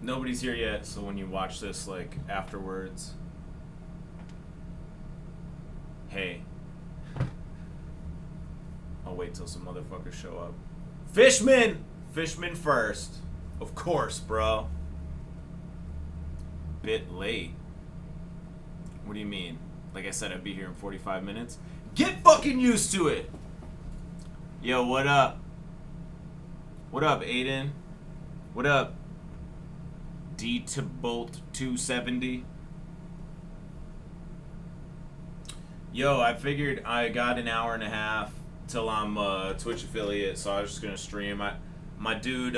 Nobody's here yet, so when you watch this, like, afterwards, hey, I'll wait till some motherfuckers show up. Fishman! Fishman first. Of course, bro. Bit late. What do you mean? Like I said, I'd be here in 45 minutes? Get fucking used to it! Yo, what up? What up, Aiden? What up? D to Bolt 270. Yo, I figured I got an hour and a half till I'm a Twitch affiliate, so I was just gonna stream. My dude,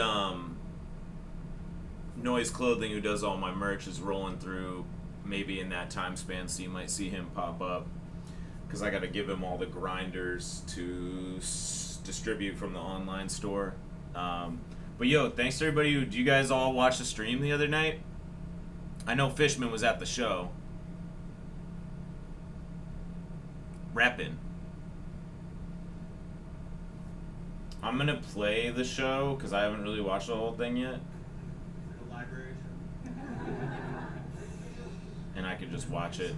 Noise Clothing, who does all my merch, is rolling through maybe in that time span, so you might see him pop up. Because I gotta give him all the grinders to distribute from the online store. But yo, thanks to everybody who, do you guys all watch the stream the other night? I know Fishman was at the show. Reppin'. I'm gonna play the show because I haven't really watched the whole thing yet. The library show. And I could just watch it.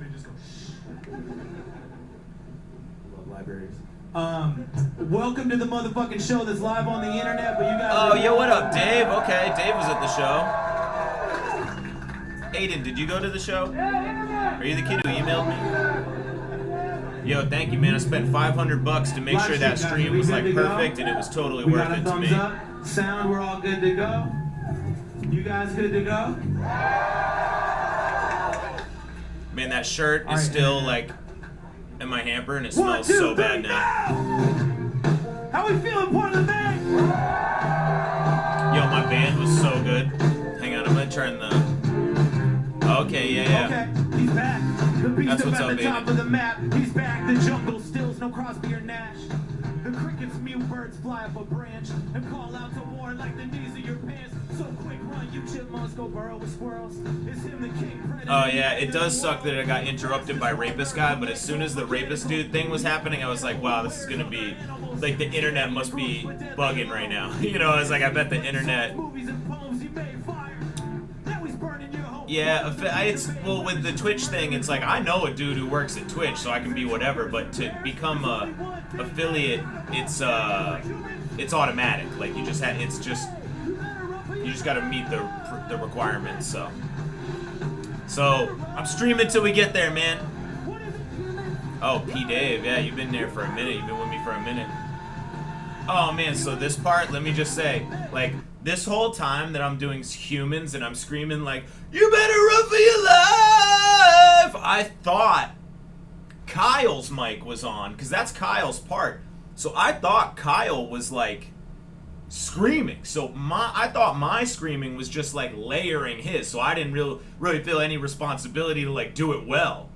Love libraries. Welcome to the motherfucking show that's live on the internet, but you guys. Oh, yo, what up, Dave? Okay, Dave was at the show. Aiden, did you go to the show? Are you the kid who emailed me? Yo, thank you, man. I spent $500 to make sure that stream was like perfect, and it was totally worth it to me. Up. Sound, we're all good to go. You guys good to go? Man, that shirt is still like in my hamper, and it smells so bad now. How we feeling, Portland, man? Yo, my band was so good. Hang on, I'm gonna turn the. Okay, yeah. Okay, he's back. The beast That's up what's at up, the baby. top of the map. He's back. The jungle stills, no Crosby or Nash. The crickets mute, birds fly up a branch and call out to war like the knees of your pants. So quick run, you chipmunks go burrow with squirrels. It's him, the king. Oh yeah, it does suck that I got interrupted by Rapist Guy, but as soon as the Rapist Dude thing was happening, I was like, wow, this is gonna be, like, the internet must be bugging right now. You know, I was like, I bet the internet. Yeah, it's, well, with the Twitch thing, it's like, I know a dude who works at Twitch, so I can be whatever, but to become a affiliate, it's automatic. Like, you just you just gotta meet the requirements, so I'm streaming till we get there, man. Oh, P. Dave, yeah, you've been there for a minute. You've been with me for a minute. Oh, man, so this part, let me just say, like, this whole time that I'm doing humans and I'm screaming like, you better run for your life, I thought Kyle's mic was on, because that's Kyle's part. So I thought Kyle was, like, screaming. So I thought my screaming was just, like, layering his, so I didn't really feel any responsibility to, like, do it well.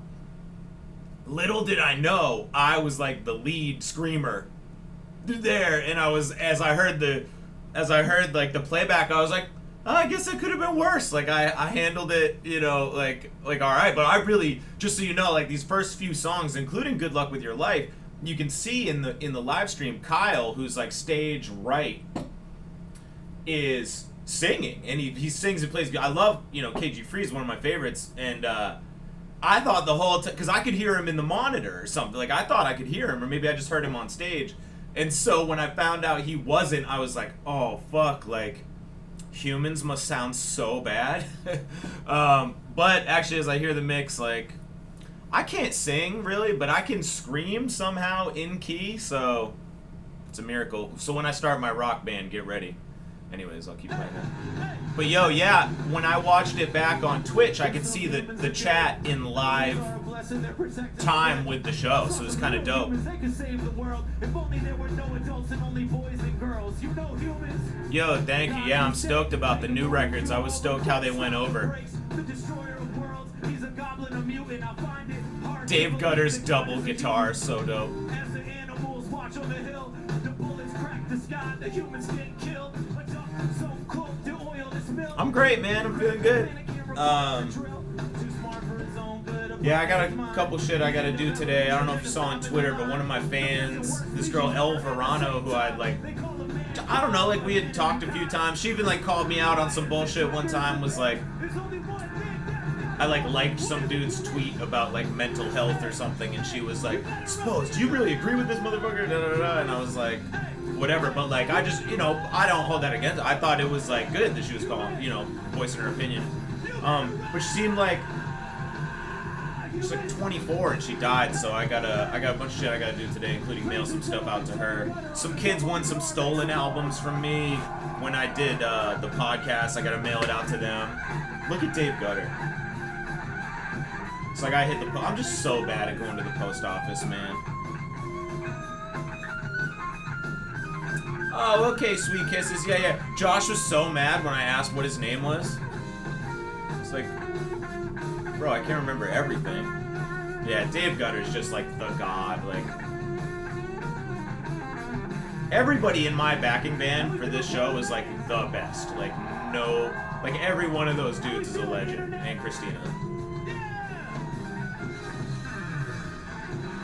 Little did I know I was, like, the lead screamer there, and I was, as I heard like the playback, I was like, oh, I guess it could have been worse. Like I handled it, you know, like all right. But I really, just so you know, like these first few songs, including "Good Luck with Your Life," you can see in the live stream, Kyle, who's like stage right, is singing, and he sings and plays. I love, you know, KG Freeze, one of my favorites, and I thought the whole time, because I could hear him in the monitor or something. Like I thought I could hear him, or maybe I just heard him on stage. And so when I found out he wasn't, I was like, oh, fuck, like, humans must sound so bad. But actually, as I hear the mix, like, I can't sing, really, but I can scream somehow in key, so it's a miracle. So when I start my rock band, get ready. Anyways, I'll keep playing that. But yo, yeah, when I watched it back on Twitch, I could see the chat in live time with the show, so it's kind of dope. Yo, thank you. Yeah, I'm stoked about the new records. I was stoked how they went over. Dave Gutter's double guitar, so dope. I'm great, man. I'm feeling good. Yeah, I got a couple shit I gotta do today. I don't know if you saw on Twitter, but one of my fans, this girl El Verano, who I'd like I don't know, like we had talked a few times. She even like called me out on some bullshit one time, was like, I like liked some dude's tweet about like mental health or something, and she was like, Spose, do you really agree with this motherfucker? Da, da, da, da. And I was like, whatever, but like I just, you know, I don't hold that against her. I thought it was like good that she was calling, you know, voicing her opinion. But she seemed like she's like 24 and she died, so I got a bunch of shit I gotta do today, including mail some stuff out to her. Some kids won some stolen albums from me when I did the podcast. I gotta mail it out to them. Look at Dave Gutter. It's like I hit the I'm just so bad at going to the post office, man. Oh, okay, sweet kisses. Yeah, yeah. Josh was so mad when I asked what his name was. It's like, bro, I can't remember everything. Yeah, Dave Gutter's just like the god. Like, everybody in my backing band for this show is like the best. Like, no, like every one of those dudes is a legend. And Christina.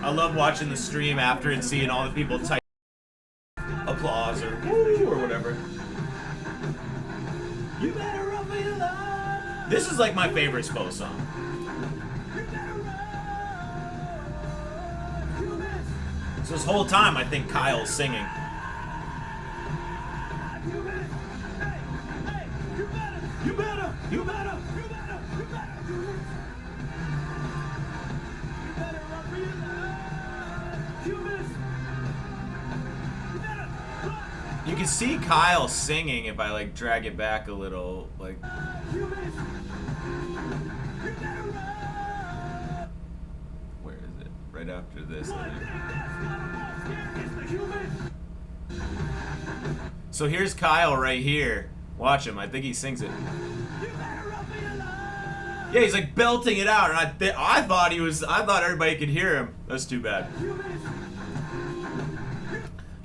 I love watching the stream after and seeing all the people type applause or woo or whatever. You better run for your life. This is like my favorite Spose song. So this whole time I think Kyle's singing. You better. You can see Kyle singing if I like drag it back a little, like. Where is it? Right after this. So here's Kyle right here. Watch him. I think he sings it. Yeah, he's like belting it out, and I thought everybody could hear him. That's too bad.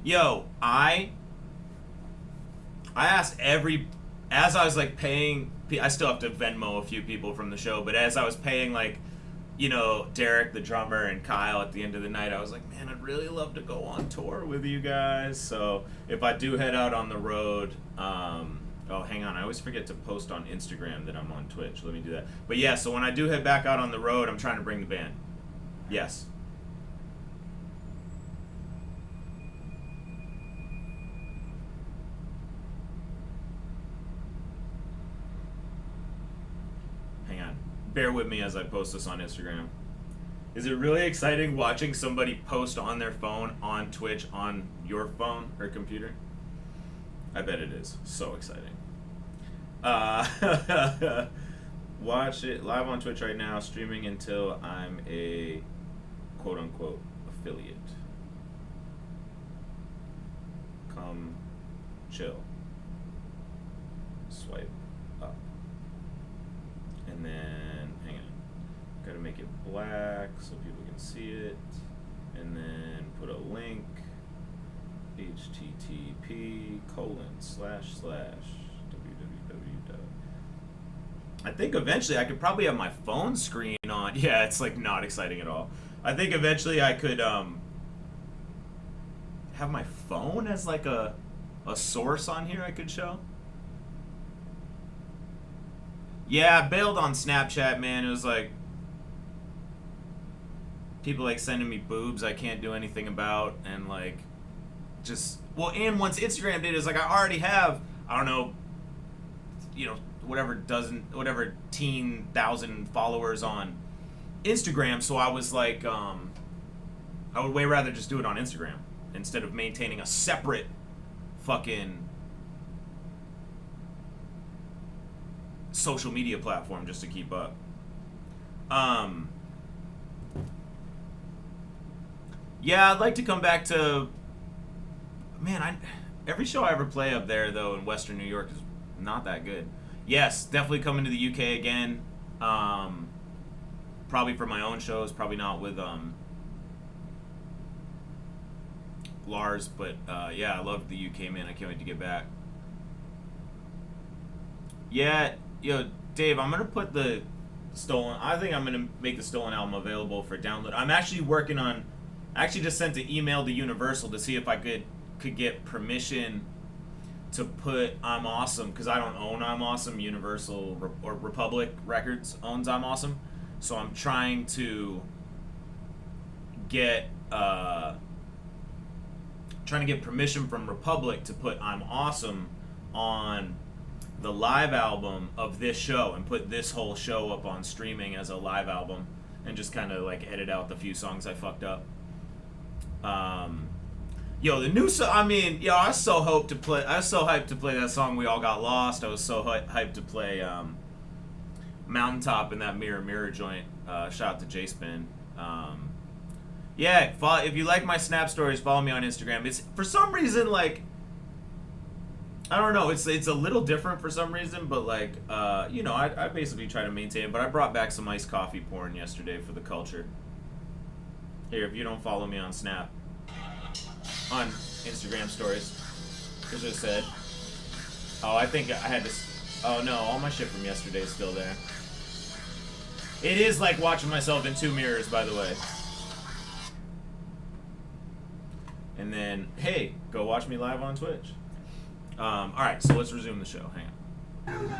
Yo, I asked as I was like paying, I still have to Venmo a few people from the show, but as I was paying like, you know, Derek the drummer and Kyle at the end of the night, I was like, man, I'd really love to go on tour with you guys. So if I do head out on the road, oh, hang on, I always forget to post on Instagram that I'm on Twitch. Let me do that. But yeah, so when I do head back out on the road, I'm trying to bring the band. Yes. Bear with me as I post this on Instagram. Is it really exciting watching somebody post on their phone on Twitch on your phone or computer? I bet it is. So exciting. Watch it live on Twitch right now, streaming until I'm a quote-unquote affiliate. Come chill. Swipe up. And then, hang on, gotta make it black so people can see it, and then put a link, http://www. I think eventually I could probably have my phone screen on. Yeah, it's like not exciting at all. I think eventually I could have my phone as like a source on here I could show. Yeah, I bailed on Snapchat, man. It was like people like sending me boobs I can't do anything about, and like just, well, and once Instagram did, it's like I already have, I don't know, you know, whatever 10,000 followers on Instagram, so I was like, I would way rather just do it on Instagram instead of maintaining a separate fucking social media platform just to keep up. Yeah, I'd like to come back to, man, every show I ever play up there though in Western New York is not that good. Yes, definitely coming to the UK again. Probably for my own shows, probably not with Lars, but yeah, I love the UK, man. I can't wait to get back. Yeah, yo, Dave, I'm gonna put the Stolen, I think I'm gonna make the Stolen album available for download. I'm actually working on, I actually just sent an email to Universal to see if I could get permission to put I'm Awesome, because I don't own I'm Awesome. Universal or Republic Records owns I'm Awesome, so I'm trying to get permission from Republic to put I'm Awesome on the live album of this show and put this whole show up on streaming as a live album and just kind of like edit out the few songs I fucked up. Yo, the new song, I mean, yo, I was so hyped to play that song We All Got Lost. I was so hyped to play Mountaintop in that Mirror Mirror joint. Shout out to J-Spin. Yeah, if you like my Snap stories, follow me on Instagram. It's, for some reason, like, I don't know, it's a little different for some reason, but like, you know, I basically try to maintain it, but I brought back some iced coffee porn yesterday for the culture. Here, if you don't follow me on Snap, on Instagram stories, here's what it said. Oh, I think I had to, oh no, all my shit from yesterday is still there. It is like watching myself in two mirrors, by the way. And then, hey, go watch me live on Twitch. Alright, so let's resume the show. Hang on.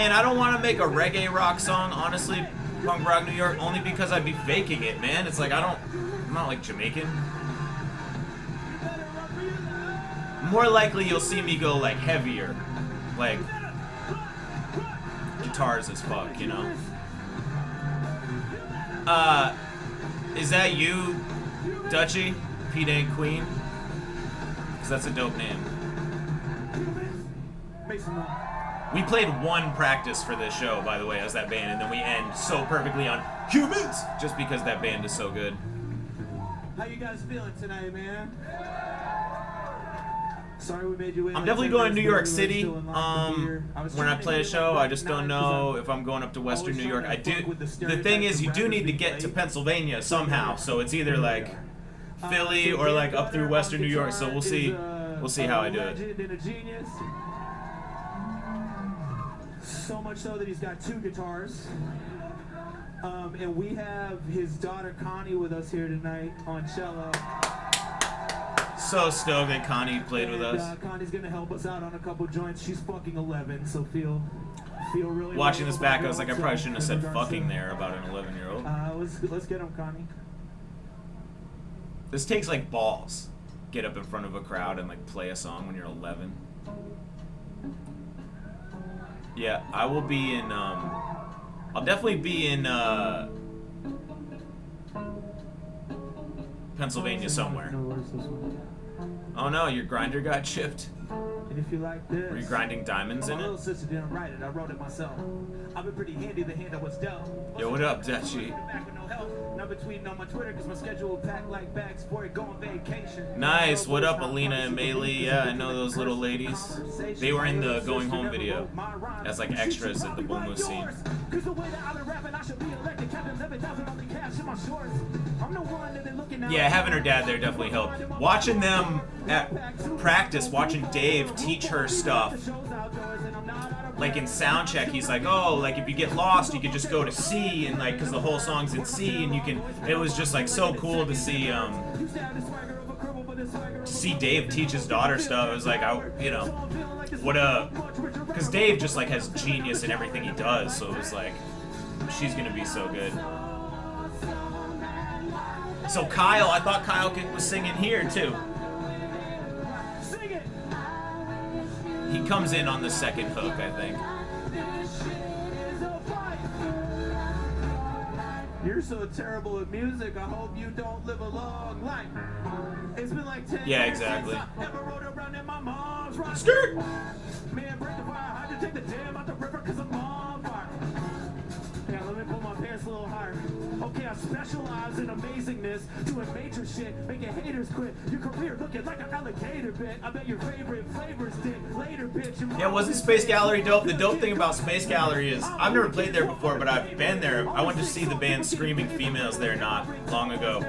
I don't want to make a reggae rock song, honestly, Punk Rock New York, only because I'd be faking it, man. It's like, I'm not like Jamaican. More likely you'll see me go like heavier, like guitars as fuck, you know? Is that you, Dutchy? Pete and Queen? Because that's a dope name. We played one practice for this show, by the way, as that band, and then we end so perfectly on Humans, just because that band is so good. How you guys feeling tonight, man? Sorry we made you wait. I'm definitely going to New York City when I play a show. I just don't know if I'm going up to Western New York. I do. The thing is, you do need to get to Pennsylvania somehow, so it's either like Philly or like up through Western New York. So we'll see. We'll see how I do it. So much so that he's got two guitars. And we have his daughter Connie with us here tonight on cello. So stoked that Connie played with us. Connie's gonna help us out on a couple joints. She's fucking 11, so feel really. Watching this back, I was like, I probably shouldn't have said fucking there about an 11-year-old. Let's get him, Connie. This takes like balls. Get up in front of a crowd and like play a song when you're 11. Yeah, I will be in. I'll definitely be in Pennsylvania somewhere. Oh no, your grinder got chipped. And if you like this, were you grinding diamonds in my it? little sister didn't write it. I wrote it myself. I've been pretty handy. The hand that was dealt. Yo, what up, Dutchy? Now been tweeting on my Twitter because my schedule packed like bags for it going vacation. Nice. What up, Alina and Maylee? Yeah, I know those little ladies. They were in the Going Home video as like extras at the Bull Moose scene. Yeah, having her dad there definitely helped. Watching them at practice, watching Dave teach her stuff. Like in sound check, he's like, oh, like if you get lost, you could just go to C, and like, because the whole song's in C, and you can. It was just like so cool to see Dave teach his daughter stuff. It was like, you know, what a, because Dave just like has genius in everything he does. So it was like, she's gonna be so good. So Kyle, I thought Kyle was singing here too. He comes in on the second hook, I think. You're so terrible at music, I hope you don't live a long life. It's been like 10 yeah, years exactly. since I ever rode around in my mom's ride. Skirt! Man, break the fire, I had to take the jam out the river cause I'm on fire. Yeah, let me pull my pants a little higher. Okay, I specialize in amazingness, doing major shit, making haters quit. Your career looking like an alligator bit. I bet your favorite flavors did later, bitch. Yeah, wasn't Space Gallery dope? The dope thing about Space Gallery is, I've never played there before, but I've been there. I went to see the band Screaming Females there not long ago.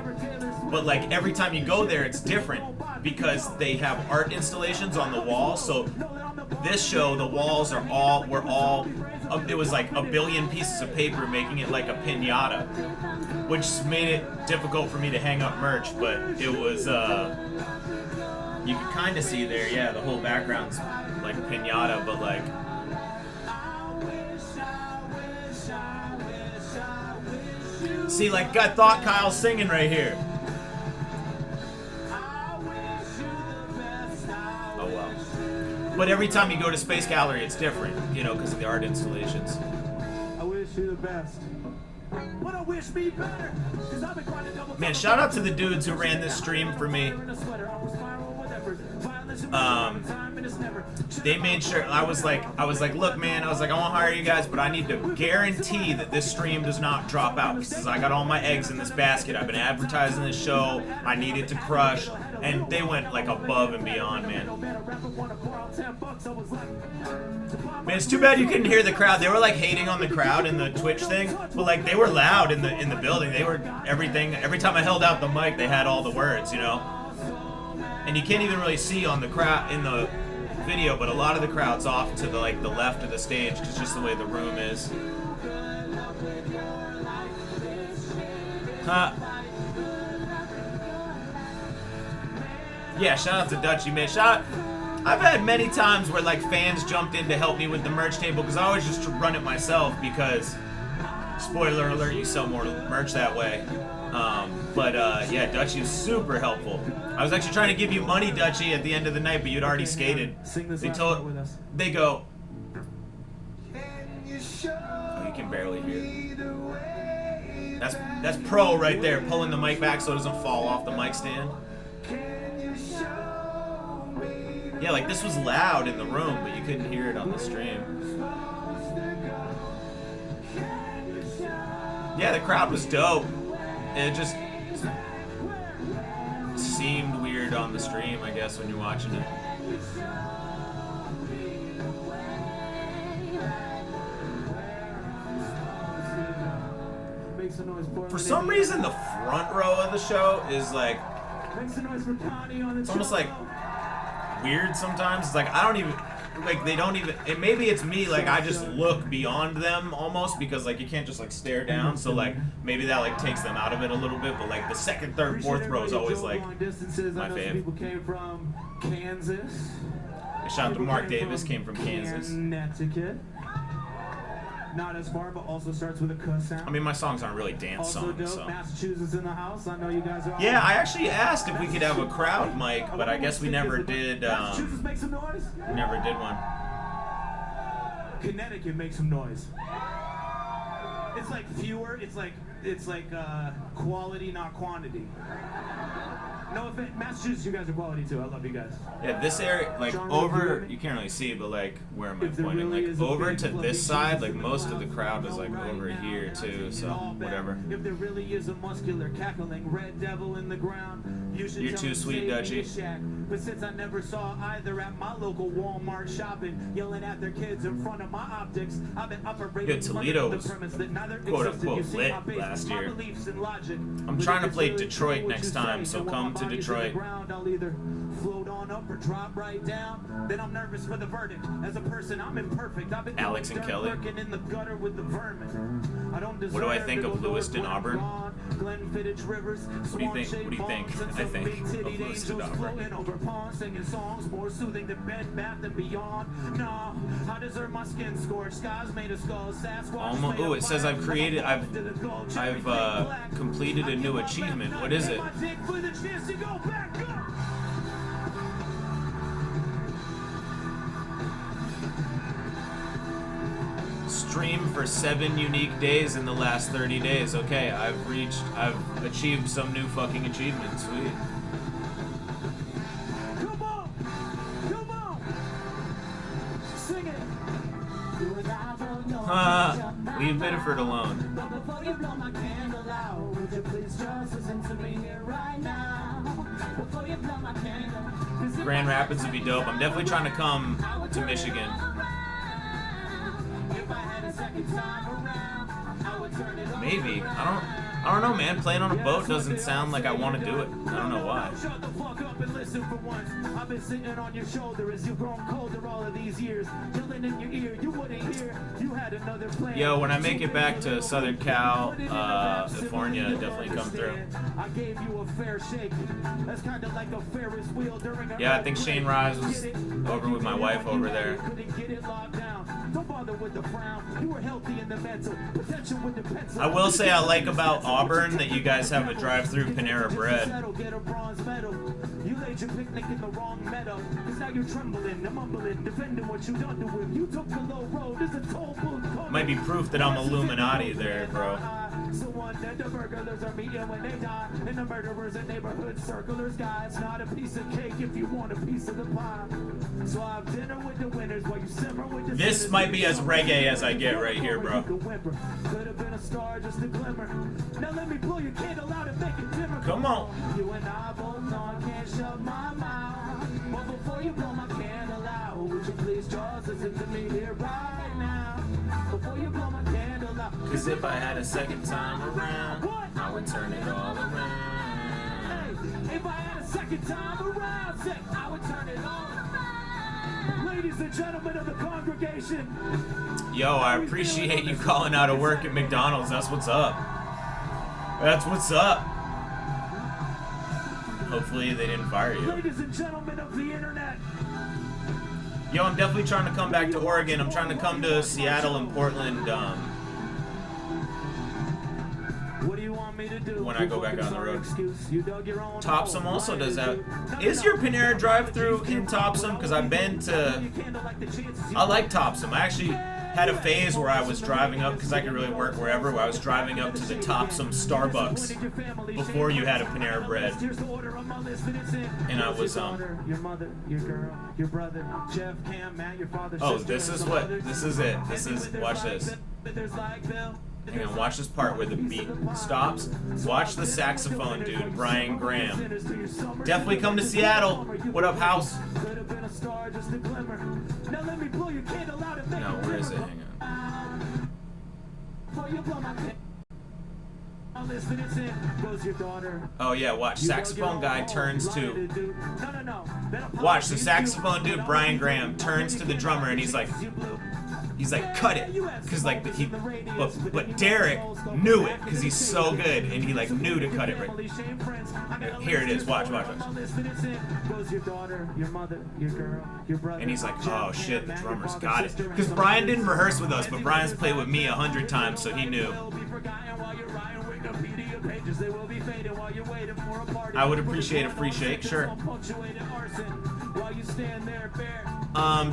But like every time you go there, it's different because they have art installations on the wall. So this show, the walls were all, it was like a billion pieces of paper making it like a piñata. which made it difficult for me to hang up merch, but it was, you can kind of see there, yeah, the whole background's like pinata, but like, see, like, I thought Kyle's singing right here. Oh, well. But every time you go to Space Gallery, it's different, you know, because of the art installations. I wish you the best. But I wish me better. Man, shout out to the dudes who ran this stream for me. They made sure, I was like, look, man, I want to hire you guys, but I need to guarantee that this stream does not drop out, because I got all my eggs in this basket. I've been advertising this show. I need it to crush, and they went like above and beyond, man. Man, it's too bad you couldn't hear the crowd. They were like hating on the crowd in the Twitch thing, but like they were loud in the building. They were everything. Every time I held out the mic, they had all the words, you know. And you can't even really see on the crowd in the video, but a lot of the crowd's off to the like the left of the stage, because just the way the room is. Huh. Yeah, shout out to Dutchy, man. I've had many times where like fans jumped in to help me with the merch table, because I always just run it myself, because spoiler alert, you sell more merch that way. Yeah, Dutchy was super helpful. I was actually trying to give you money, Dutchy, at the end of the night, but you'd already skated. They go, oh, you can barely hear. That's pro right there, pulling the mic back so it doesn't fall off the mic stand. Yeah, like this was loud in the room, but you couldn't hear it on the stream. Yeah, the crowd was dope. It just seemed weird on the stream, I guess, when you're watching it. For some reason, the front row of the show is like, it's almost like weird sometimes. It's like, I don't even, like, they don't even, and maybe it's me, like, I just look beyond them almost, because, like, you can't just, like, stare down, so, like, maybe that, like, takes them out of it a little bit, but, like, the second, third, fourth row is always, like, my fave. People came from Kansas. Shout out to Mark Davis, came from Kansas. Connecticut. Not as far, but also starts with a cuss sound. I mean, my songs aren't really dance songs, so. Massachusetts in the house. I know you guys are. Yeah, I actually asked if we could have a crowd mic, but I guess we never did. Massachusetts, make some noise. We never did one. Connecticut, make some noise. It's like fewer. It's like quality, not quantity. No offense, Massachusetts, you guys are quality too. I love you guys. Yeah, this area, like over, you can't really see, but like, where am I pointing? Like over to this side, like most of the crowd is like over here too, so whatever. If there really is a muscular, cackling red devil in the ground, you're too sweet, Dutchy. But since I never saw either at my local Walmart shopping, yelling at their kids in front of my optics, I've been operating. Yeah, Toledo was quote unquote lit last year. I'm trying to play Detroit next time, so come to Detroit. I'll either float on up or drop right down. Then I'm nervous for the verdict. As a person, I'm imperfect. I've been Alex and Kelly. in the gutter with the vermin. I don't what do I think of Lewiston Auburn? Rivers, what do you think? What do you think? I think of Lewiston Auburn. Over ponds, singing songs more soothing than Bed Bath and Beyond. No, I deserve my skin scorched. Skies made of skulls. Sasquatch. Oh, it says I've completed a new achievement. What is it? Stream for 7 unique days in the last 30 days. Okay, I've achieved some new fucking achievement. Sweet. Come on, sing it. Leave Biddeford alone. Before you blow my candle out, would you please just listen to me here right now? Before you blow my candle. Grand Rapids would be dope. I'm definitely trying to come to Michigan. Maybe. I I don't know, man. Playing on a boat doesn't sound like I want to do it. I don't know why. Shut the fuck up and listen for once. I've been sitting on your shoulder as you've grown colder all of these years. Yelling in your ear, you wouldn't hear. You had another plan. Yo, when I make it back to Southern Cal, California, definitely come through. I gave you a fair shake. That's kind of like a Ferris wheel during a Yeah, I think Shane Rise was over with my wife over there. Couldn't get it locked down. Don't bother with the frown. You were healthy in the mental. Potential with the pencil. I will say I like about Auburn that you guys have a drive-through Panera Bread. Get a bronze medal. You laid your picnic in the wrong meadow. Cause now you're trembling, and mumbling, defending what you done to him. You took the low road. There's a toll booth coming. Might be proof that I'm Illuminati there, bro. So one that the burglars are meeting when they die. And the murderers and neighborhood circlers, guys. Not a piece of cake if you want a piece of the pie. So I have dinner with the winners while you simmer with the This sinners. might be as reggae as I get right here, bro. Could have been a star, just a glimmer. Now let me blow your candle out and make it dimmer. Come on. You and I both know I can't shut my mouth. But before you blow my candle out, would you please just listen to me here right now? Before you blow my candle out. Cause if I had a second time around, I would turn it all around. Hey, if I had a second time around, say, I would turn it all around. Ladies and gentlemen of the congregation. Yo, I appreciate you calling out of work at McDonald's. That's what's up. That's what's up. Hopefully they didn't fire you. Ladies and gentlemen of the internet. Yo, I'm definitely trying to come back to Oregon. I'm trying to come to Seattle and Portland What do you want me to do? when I go back on the road. You dug your own Topsom hole. also does that. Is your Panera drive-thru in Topsom? Because I've been to... I like Topsom. I actually had a phase where I was driving up, because I could really work wherever, where I was driving up to the Topsom Starbucks before you had a Panera Bread. And I was, Your mother, your girl, your brother, Jeff, Cam, Matt, your father, oh, sister, this is and what... others. This is it. This is... Watch this. Hang on, watch this part where the beat stops. Watch the saxophone dude, Brian Graham. Definitely come to Seattle. What up, house? No, where is it? Hang on. Oh yeah, watch. Saxophone guy turns to... Watch, the saxophone dude, Brian Graham, turns to the drummer and he's like, cut it. Because like, but Derek knew it because he's so good and he like knew to cut it right. Here it is, watch. And he's like, oh shit, the drummer's got it. Because Brian didn't rehearse with us, but Brian's played with me 100 times, so he knew. I would appreciate a free shake, sure.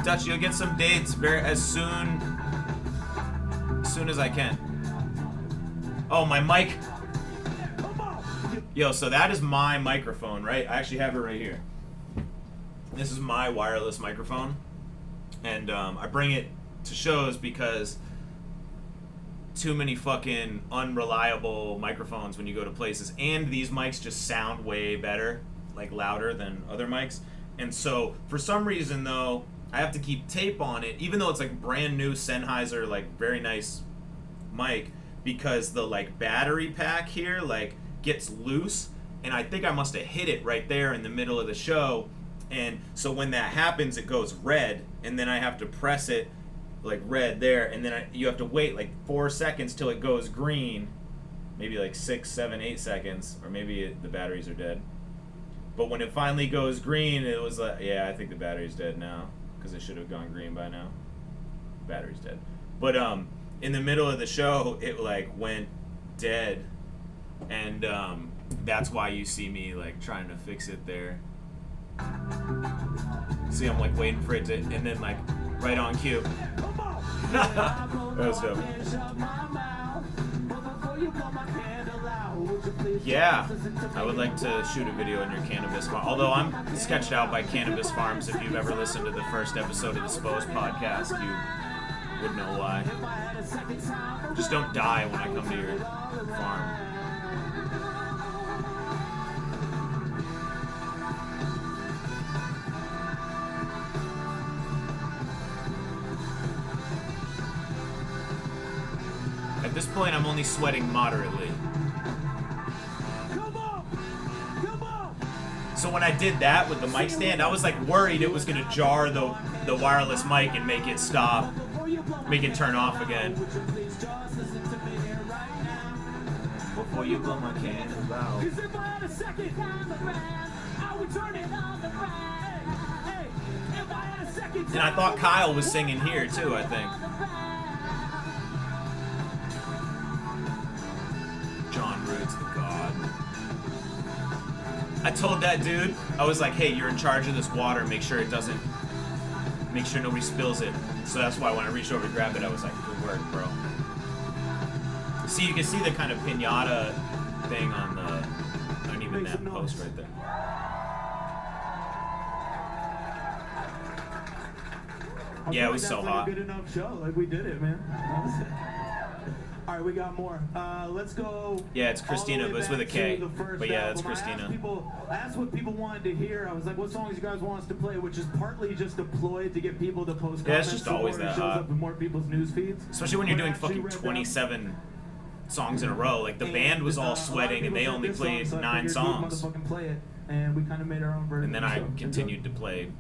Dutch, you'll get some dates as soon as I can. Oh, my mic. Yo, so that is my microphone, right? I actually have it right here. This is my wireless microphone. And I bring it to shows because too many fucking unreliable microphones when you go to places. And these mics just sound way better, like louder than other mics. And so, for some reason though, I have to keep tape on it, even though it's like brand new Sennheiser, like very nice mic, because the like battery pack here like gets loose, and I think I must have hit it right there in the middle of the show, and so when that happens it goes red, and then I have to press it like red there, and then you have to wait like 4 seconds till it goes green, maybe like 6, 7, 8 seconds, or maybe the batteries are dead. But when it finally goes green, it was like, yeah, I think the battery's dead now, because it should have gone green by now. Battery's dead. But in the middle of the show, it like went dead, and that's why you see me like trying to fix it there. See, I'm like waiting for it to, and then like right on cue. That was dope. Yeah, I would like to shoot a video on your cannabis farm. Although I'm sketched out by cannabis farms. If you've ever listened to the first episode of the Spose podcast, you would know why. Just don't die when I come to your farm. At this point, I'm only sweating moderately. So when I did that with the mic stand, I was like worried it was gonna jar the wireless mic and make it stop, make it turn off again. Before you blow my candles out. And I thought Kyle was singing here too, I think. John Roots, the god. I told that dude, I was like, hey, you're in charge of this water, make sure nobody spills it. So that's why when I reached over to grab it, I was like, good work, bro. See, you can see the kind of pinata thing on even that post right there. Yeah, it was so hot. A good enough show. Like, we did it, man. All right, we got more. Let's go. Yeah, it's Christina, but it's with a K. But yeah, it's album. Christina. I asked what people wanted to hear. I was like, what songs you guys want us to play? Which is partly just a ploy to get people to post comments. Yeah, it's just always that hot. Up in more people's news feeds. Especially when you're doing fucking 27 songs in a row. Like, the band was all sweating, and they only played 9 songs. Play it, and we kind of made our own version. And then I continued to play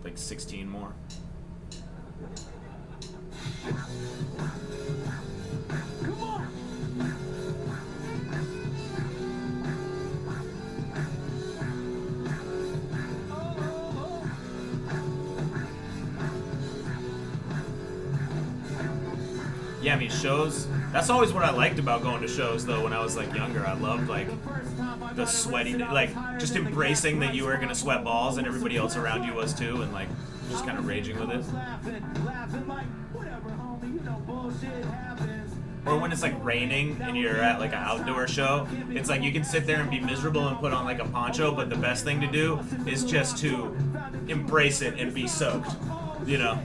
like 16 more. Come on. Yeah, I mean, shows, that's always what I liked about going to shows, though, when I was, like, younger. I loved, like, the sweaty, like, just embracing that you were gonna sweat balls and everybody else around you was, too, and, like, just kind of raging with it. Or when it's, like, raining and you're at, like, an outdoor show, it's like you can sit there and be miserable and put on, like, a poncho, but the best thing to do is just to embrace it and be soaked, you know?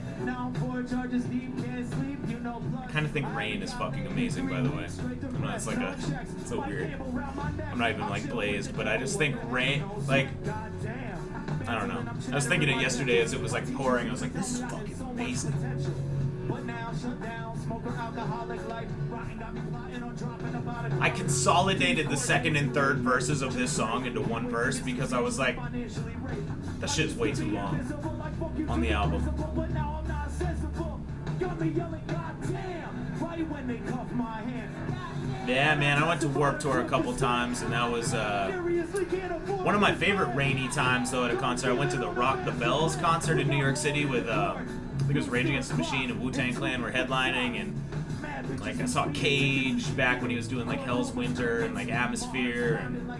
I kind of think rain is fucking amazing, by the way. I'm not, it's so weird. I'm not even, like, blazed, but I just think rain, like, I don't know. I was thinking it yesterday as it was, like, pouring. I was like, this is fucking amazing. I consolidated the second and third verses of this song into one verse because I was like, that shit's way too long on the album. Yeah, man, I went to Warped Tour a couple times, and that was one of my favorite rainy times, though, at a concert. I went to the Rock the Bells concert in New York City with, I think it was Rage Against the Machine and Wu-Tang Clan were headlining, and, like, I saw Cage back when he was doing, like, Hell's Winter and, like, Atmosphere, and I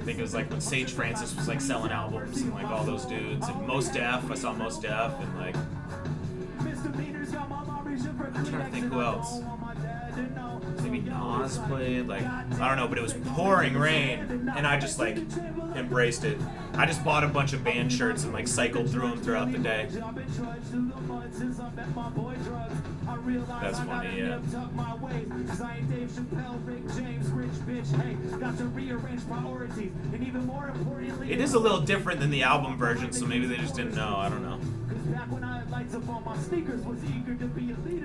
think it was, like, when Sage Francis was, like, selling albums and, like, all those dudes, and Mos Def, I saw Mos Def, and, like, I'm trying to think who else. Maybe Nas played, like, I don't know, but it was pouring rain, and I just, like, embraced it. I just bought a bunch of band shirts and, like, cycled through them throughout the day. That's funny, yeah. It is a little different than the album version, so maybe they just didn't know, I don't know.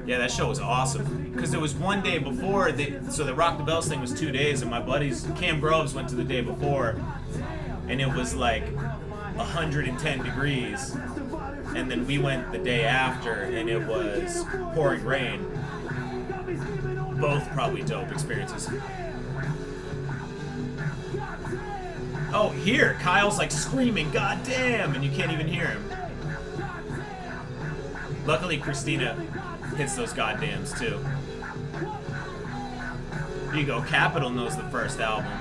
Yeah, that show was awesome. Because it was one day before, so the Rock the Bells thing was 2 days, and my buddies, Cam Groves, went to the day before, and it was like 110 degrees. And then we went the day after, and it was pouring rain. Both probably dope experiences. Oh, here, Kyle's like screaming, "God damn!" and you can't even hear him. Luckily, Christina hits those goddams too. Here you go. Capital knows the first album.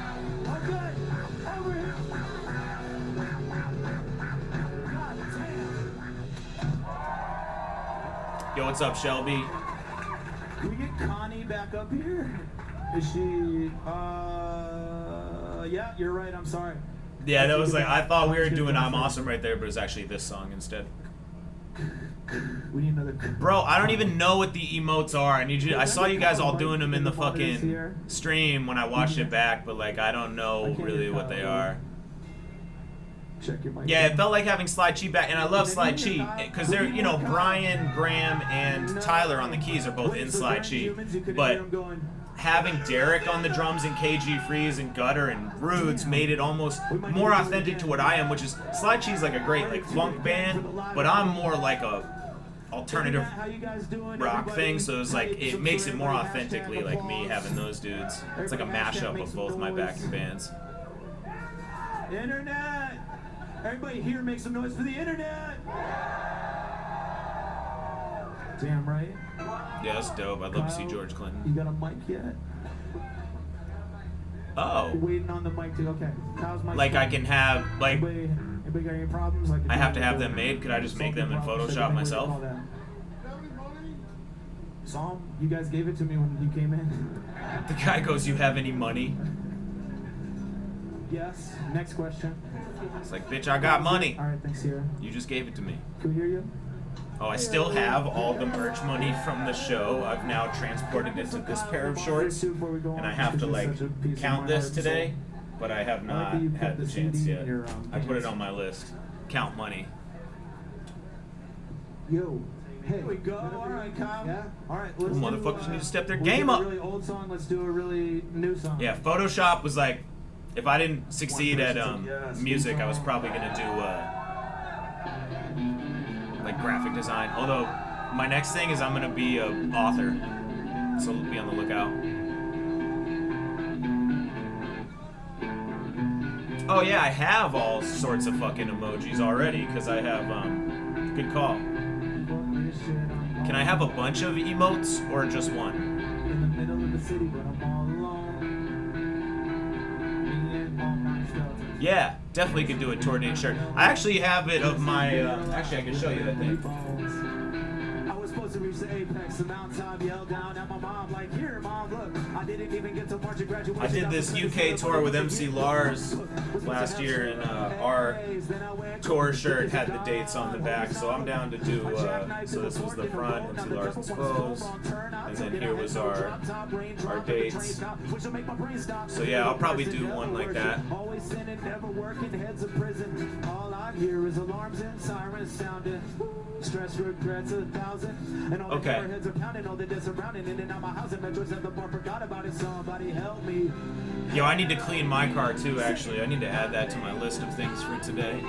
Yo, what's up, Shelby? Can we get Connie back up here? Is she? Yeah, you're right. I'm sorry. Yeah, that was like, I thought we were doing "I'm Awesome" right there, but it's actually this song instead. We need another. Bro, I don't even know what the emotes are. I saw you guys all doing them in the fucking stream when I watched it back, but like I don't know really what they are. Check your mic. Yeah, it felt like having Slide Cheat back, and I love Slide Cheat because they're, you know, Brian, Graham, and Tyler on the keys are both in Slide Cheat, but having Derek on the drums and KG Freeze and Gutter and Rudes made it almost more authentic to what I am, which is Sly Cheese like a great like funk band, but I'm more like a alternative rock thing, so it's like it makes it more authentically like me having those dudes. It's like a mashup of both my backing bands. Internet! Everybody here make some noise for the internet! Damn right. Yeah, that's dope. I'd love to see George Clinton. You got a mic yet? Oh. Waiting on the mic too. Okay. How's my like I can have like anybody got any problems? Like I have to have them made. Could I just make them in Photoshop myself? Psalm, you guys gave it to me when you came in. The guy goes, "You have any money?" Yes. Next question. It's like, bitch, I got money. All right, thanks, Sierra. You just gave it to me. Can we hear you? Oh, I still have all the merch money from the show. I've now transported it to this pair of shorts, and I have to like count this today, but I have not had the chance yet. I put it on my list. Count money. Yo. Here we go. All right, Kyle. Yeah. All right. Let's Motherfuckers need to step their we'll game do up. A really old song. Let's do a really new song. Yeah, Photoshop was like, if I didn't succeed at music, I was probably gonna do like graphic design. Although my next thing is I'm gonna be an author, so be on the lookout. Oh yeah, I have all sorts of fucking emojis already because I have good call. Can I have a bunch of emotes or just one? In the middle of the city, but I'm all alone. Me and all my skeletons. Yeah, definitely could do a Tornado shirt. I actually have it of my. Actually, I can show you that thing. I was supposed to reach the apex, the mountaintop, yell down at my mom like, "Here, mom, look, I didn't even get to march at graduation." I did this UK tour with MC Lars last year, and our tour shirt had the dates on the back, so I'm down to do. So this was the front, MC Lars Expose, and then here was our dates. So yeah, I'll probably do one like that. Always sinning, never working, heads of prison. All I hear is alarms and sirens sounding. Stress, regrets 1,000. And all the heads are pounding, all the dead surrounding. In and out my house, and metros at the bar forgot about it. Somebody help me. Yo, I need to clean my car too, actually. I need to add that to my list of things for today.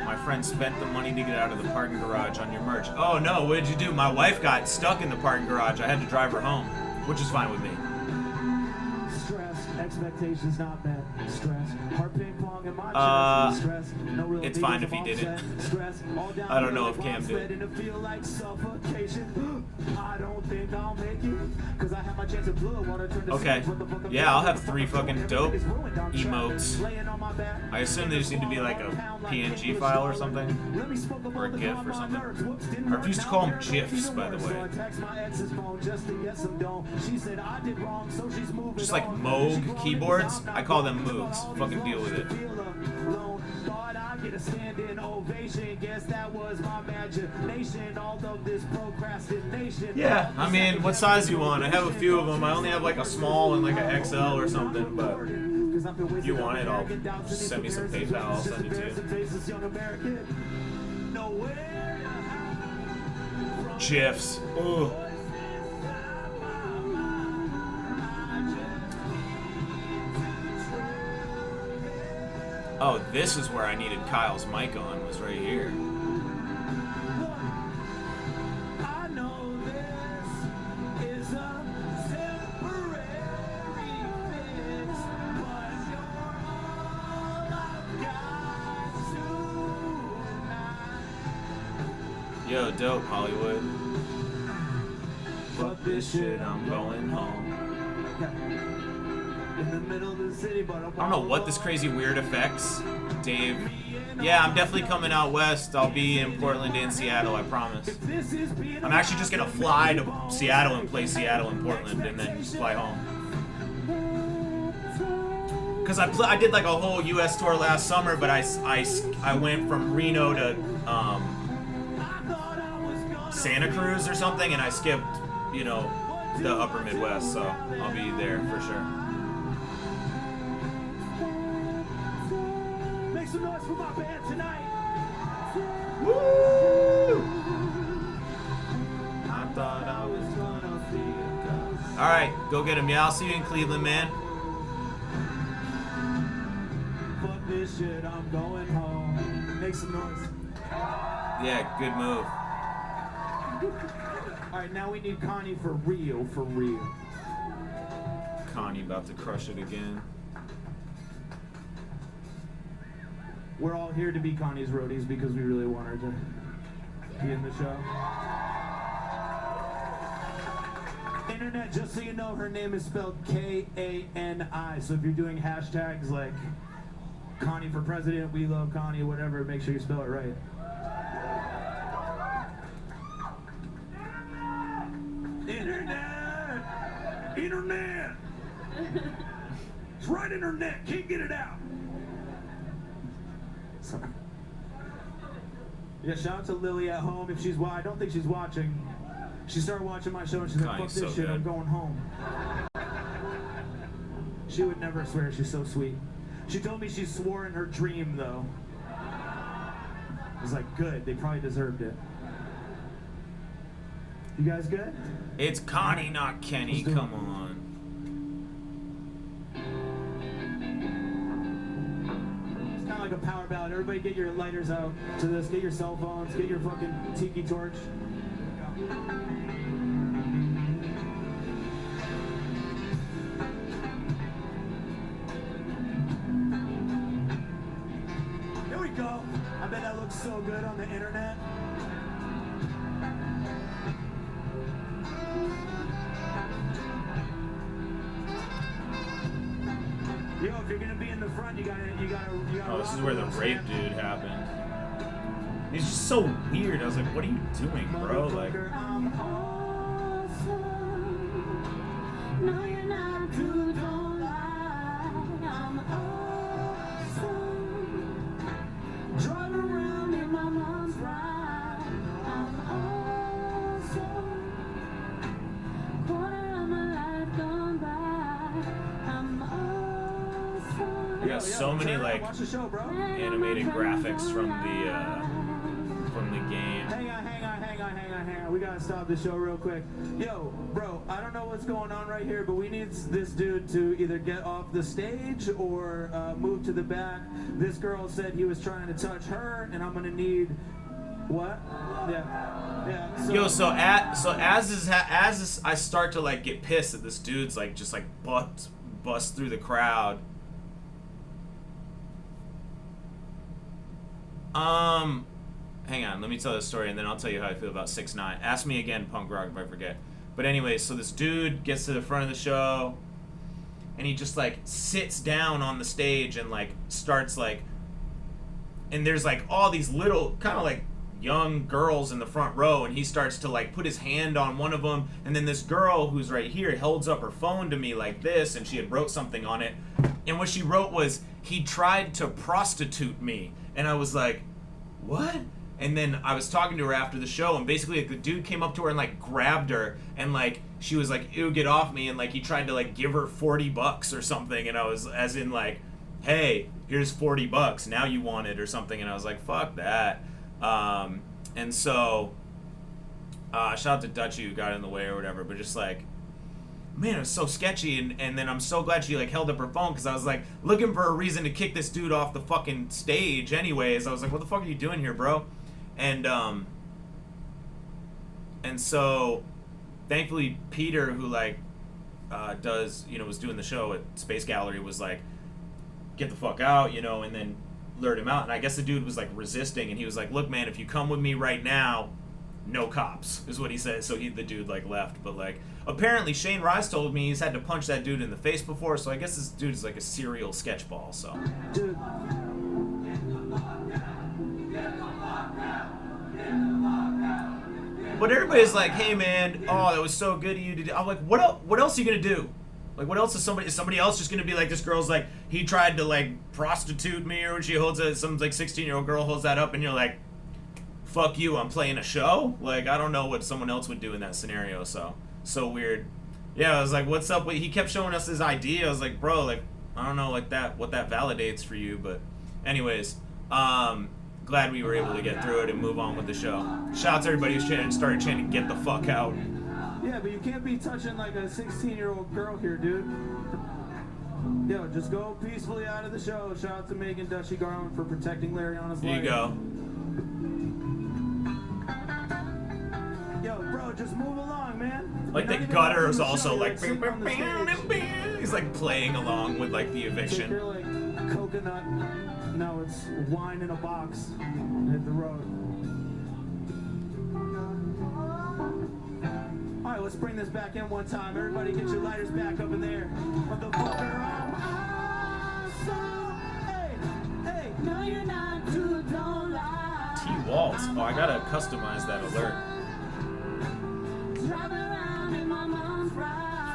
My friend spent the money to get out of the parking garage on your merch. Oh no, what did you do? My wife got stuck in the parking garage. I had to drive her home, which is fine with me. Stress, expectations not met. Stress, heart ping pong in my chest. Stress, no real it's fine if he didn't. Stress, all down I don't know if Cam did. And feel like suffocation. I don't think I'll make it, cause I have my chance of blue. Wanna turn to Okay. Yeah, I'll have 3 fucking dope emotes. I assume they just need to be like a PNG file or something, or a GIF or something. Or if you used to call them GIFs, by the way. Just like Moog keyboards, I call them Moogs. Fucking deal with it. Get a standing ovation. Guess that was my imagination. All of this procrastination. Yeah, I mean, what size do you want? I have a few of them. I only have like a small and like an XL or something, but if you want it, I'll just send me some PayPal. I'll send it to you. GIFs. Ugh. Oh, this is where I needed Kyle's mic on, was right here. I know this is a temporary fix, but you're all I've got tonight. Yo, dope, Hollywood. Fuck this shit, I'm going home. In the middle of the city, but I don't know what this crazy weird effects, Dave. Yeah, I'm definitely coming out west. I'll be in Portland and Seattle, I promise. I'm actually just gonna fly to Seattle and play Seattle and Portland and then fly home. Cause I did like a whole U.S. tour last summer, but I went from Reno to Santa Cruz or something, and I skipped, you know, the upper Midwest. So I'll be there for sure. Some noise for my band tonight. Woo! I thought I was gonna Alright, go get him. Yeah, I'll see you in Cleveland, man. Fuck this shit, I'm going home. Make some noise. Yeah, good move. Alright, now we need Connie for real, for real. Connie about to crush it again. We're all here to be Connie's roadies because we really want her to be in the show. Internet, just so you know, her name is spelled K-A-N-I. So if you're doing hashtags like Connie for president, we love Connie, whatever, make sure you spell it right. Internet! Internet! It's right internet, can't get it out. Sorry. Yeah, shout out to Lily at home if she's I don't think she's watching. She started watching my show and she's like, fuck this shit, I'm going home. She would never swear, she's so sweet. She told me she swore in her dream though. I was like, good, they probably deserved it. You guys good? It's Connie, not Kenny, come on. It's kind of like a power ballad. Everybody get your lighters out to this, get your cell phones, get your fucking tiki torch. Here we go. I bet that looks so good on the internet. Yo, if you're gonna be in the front, you gotta. Oh, this is where the rape dude happened. He's just so weird. I was like, what are you doing, bro? Like, I'm awesome. No, you're not too, don't lie. I'm awesome. Drive around in my mom's ride. I'm awesome. Quarter of my life gone by. I'm awesome. we got so many like Watch the show, bro. animated graphics from the game. Hang on. We gotta stop the show real quick. Yo, bro, I don't know what's going on right here, but we need this dude to either get off the stage or move to the back. This girl said he was trying to touch her, and I'm gonna need what? Yeah. So, as I start to like get pissed that this dude's like just like bust through the crowd. Hang on, let me tell this story and then I'll tell you how I feel about 6ix9ine. Ask me again, punk rock, if I forget. But anyway, so this dude gets to the front of the show and he just like sits down on the stage and like starts like, and there's like all these little kind of like young girls in the front row, and he starts to like put his hand on one of them, and then this girl who's right here holds up her phone to me like this, and she had wrote something on it, and what she wrote was, he tried to prostitute me. And I was like, what? And then I was talking to her after the show, and basically like, the dude came up to her and like grabbed her, and like she was like, ew, get off me, and like he tried to like give her $40 or something, and I was as in like, hey, here's $40, now you want it or something, and I was like, fuck that. And so shout out to Dutchy who got in the way or whatever, but just like, man, it was so sketchy, and then I'm so glad she like held up her phone, because I was like looking for a reason to kick this dude off the fucking stage anyways. I was like, what the fuck are you doing here, bro? And so thankfully Peter, who like was doing the show at Space Gallery, was like, get the fuck out, and then lured him out. And I guess the dude was like resisting, and he was like, look man, if you come with me right now, no cops, is what he said. So the dude like left, but like apparently Shane Rice told me he's had to punch that dude in the face before, so I guess this dude is like a serial sketchball. So dude. But everybody's like, hey man, oh, that was so good of you to do. I'm like, what else are you gonna do? Like, what else is somebody else just gonna be like, this girl's like, he tried to like prostitute me, or when she holds some like 16-year-old girl holds that up, and you're like, fuck you, I'm playing a show? Like, I don't know what someone else would do in that scenario, so weird. Yeah, I was like, what's up with, he kept showing us his ID. I was like, bro, like, I don't know what that validates for you, but anyways, glad we were able to get through it and move on with the show. Shout out to everybody who's started chanting, get the fuck out. Yeah, but you can't be touching like a 16-year-old girl here, dude. Yo, just go peacefully out of the show. Shout out to Megan Dushy Garland for protecting Larry on his life. Here you go. Yo, bro, just move along, man. Like the gutter is also like he's like playing along with like the eviction. Take your, like, coconut. No, it's wine in a box. And hit the road. All right, let's bring this back in one time. Everybody, get your lighters back up in there. Motherfucker, I'm awesome. Hey, hey, no, you're not too, don't lie. T Waltz. Oh, I gotta customize that alert.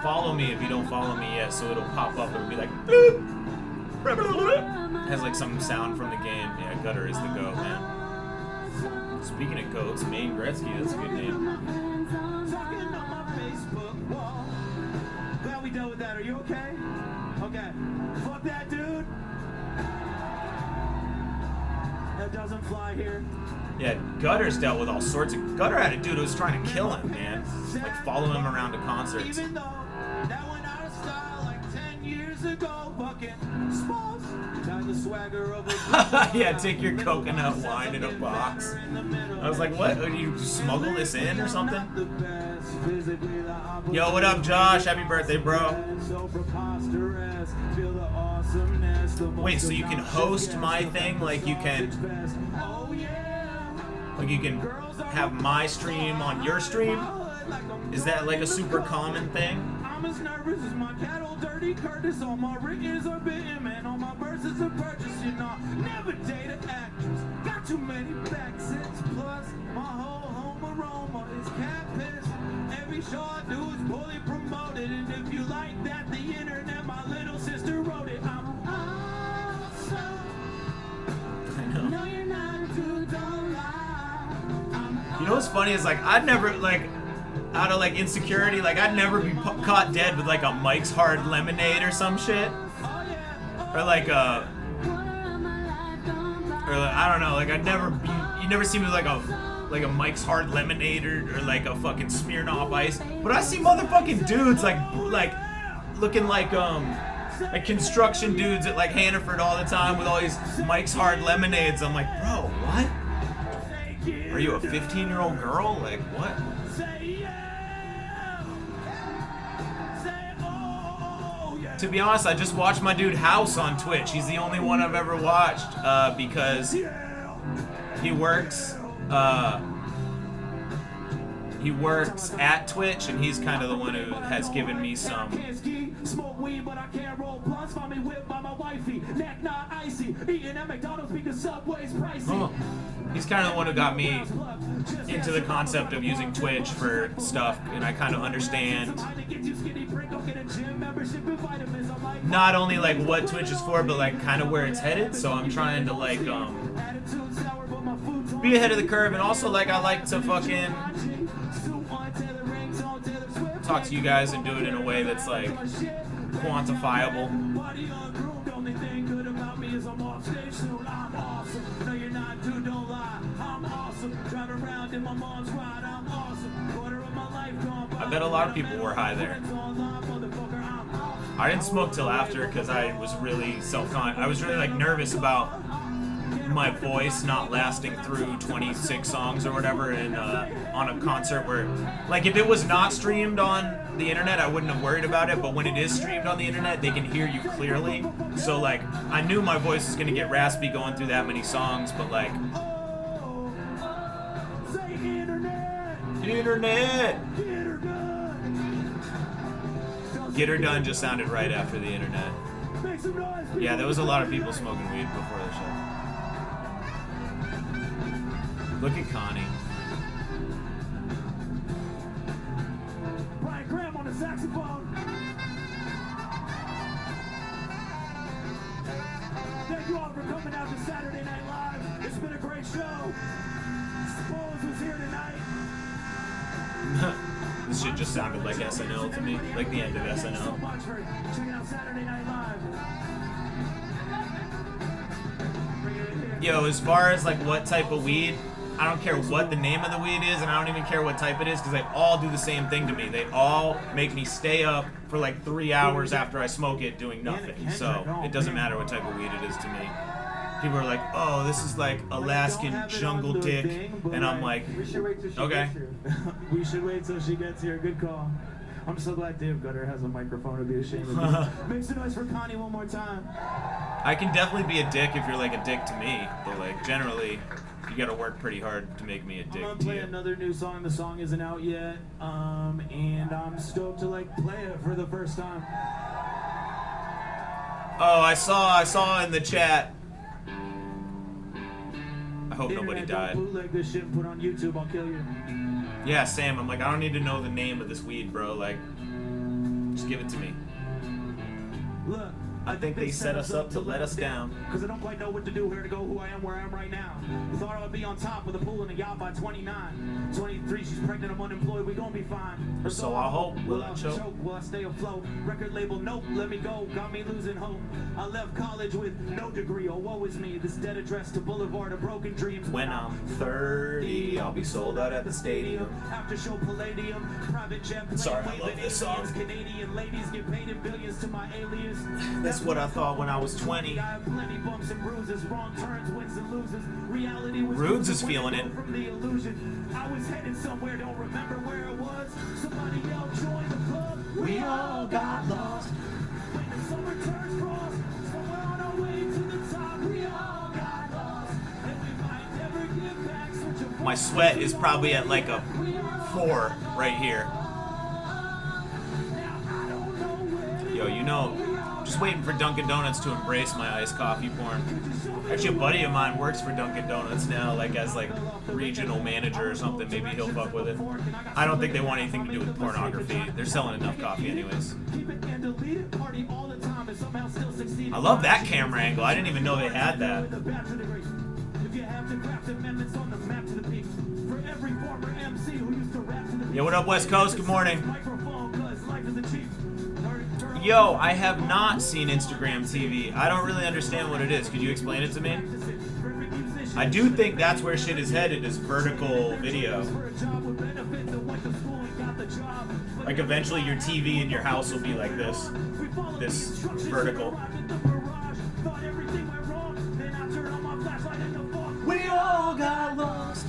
Follow me if you don't follow me yet, so it'll pop up. It'll be like boop. It has like some sound from the game. Yeah, Gutter is the goat, man. Speaking of goats, Maine Gretzky, that's a good name. Talking on my Facebook wall. Glad we dealt with that. Are you okay? Okay. Fuck that, dude. That doesn't fly here. Yeah, Gutter's dealt with all sorts of... Gutter had a dude who was trying to kill him, man. Like, follow him around to concerts. Even though that went out of style like 10 years ago, fucking Spose. Got the swagger of a... Yeah, take your coconut wine in a box. I was like, what? Did you smuggle this in or something? Yo, what up, Josh? Happy birthday, bro. Wait, so you can host my thing? Like, you can... Like, you can have my stream on your stream? Is that, like, a super common thing? I'm as nervous as my cattle, dirty Curtis. All my riggers are bitten, man. All my verses are purchased, you know. Never date an actress. Got too many backsets. Plus, my whole home aroma is cat piss. Every show I do is fully promoted. And if you like that, the internet, my little sister wrote it. I'm awesome. I know. No, you're not too, don't lie. You know what's funny is, like, I'd never, like... Out of like insecurity, like I'd never be caught dead with like a Mike's Hard Lemonade or some shit, or like a, or like, I don't know, like I'd never be. You never see me with like a Mike's Hard Lemonade or like a fucking Smirnoff Ice. But I see motherfucking dudes like looking like construction dudes at like Hannaford all the time with all these Mike's Hard Lemonades. I'm like, bro, what? Are you a 15-year-old girl? Like what? To be honest, I just watched my dude House on Twitch. He's the only one I've ever watched because he works at Twitch, and he's kind of the one who has given me some. Smoke weed, but I can't roll blunts. Find me whipped by my wifey. Neck not icy. Eating at McDonald's because Subway's pricey. Oh. He's kind of the one who got me into the concept of using Twitch for stuff, and I kind of understand not only like what Twitch is for, but like kind of where it's headed. So I'm trying to like be ahead of the curve, and also like I like to fucking talk to you guys and do it in a way that's like quantifiable. I bet a lot of people were high there. I didn't smoke till after because I was really I was really like nervous about my voice not lasting through 26 songs or whatever on a concert where, like, if it was not streamed on the internet, I wouldn't have worried about it, but when it is streamed on the internet, they can hear you clearly. So like, I knew my voice was gonna get raspy going through that many songs, but like, internet. Get Her Done just sounded right after the internet. Yeah, there was a lot of people smoking weed before the show. Look at Connie. Brian Graham on the saxophone. Thank you all for coming out to Saturday Night Live. It's been a great show. Spose was here tonight. This shit just sounded like SNL to me, like the end of SNL. Thank you so much for checking out Saturday Night Live. Yo, as far as like what type of weed, I don't care what the name of the weed is, and I don't even care what type it is, because they all do the same thing to me. They all make me stay up for like 3 hours after I smoke it doing nothing. So it doesn't matter what type of weed it is to me. People are like, oh, this is like Alaskan jungle dick, and I'm like, we should wait till she okay. gets here. We should wait till she gets here. Good call. I'm so glad Dave Gutter has a microphone to be ashamed of me. Make some noise for Connie one more time. I can definitely be a dick if you're like a dick to me, but like generally, you gotta work pretty hard to make me a dick I'm gonna to play you. another new song. The song isn't out yet, and I'm stoked to like play it for the first time. Oh, I saw in the chat. I hope nobody Internet, died. Don't bootleg this shit. Put on YouTube. I'll kill you. Yeah, Sam, I'm like, I don't need to know the name of this weed, bro. Like, just give it to me. Look, I think they set us up to let us down. Cause I don't quite know what to do, where to go, who I am, where I am right now. Thought I would be on top with a pool and a yacht by 29. 23, she's pregnant, I'm unemployed, we gon' be fine. Or so I hope. Will I choke? Will I stay afloat? Record label, nope, let me go, got me losing hope. I left college with no degree, oh woe is me. This dead address to Boulevard of Broken Dreams. When I'm 30, I'll be sold out at the stadium. After show Palladium, private jet plane, Sorry, I love waving this song. aliens, Canadian ladies get paid in billions to my alias. That's what I thought when I was 20. I have plenty bumps and bruises, wrong turns, wins and loses. Reality was Rudes is feeling it. from the illusion. I was headed somewhere, don't remember where it was. Somebody yelled, join the club. We all got lost. When the summer turns frost, somewhere on our way to the top, we all got lost. And we might never get back. Searching for My sweat is probably at like a 4 right here. Yo, you know, just waiting for Dunkin' Donuts to embrace my iced coffee porn. Actually, a buddy of mine works for Dunkin' Donuts now, like as like regional manager or something. Maybe he'll fuck with it. I don't think they want anything to do with pornography. They're selling enough coffee anyways. I love that camera angle. I didn't even know they had that. Yo, what up, West Coast? Good morning. Yo, I have not seen Instagram TV. I don't really understand what it is. Could you explain it to me? I do think that's where shit is headed, is vertical video. Like eventually your TV in your house will be like this. This vertical. We all got lost.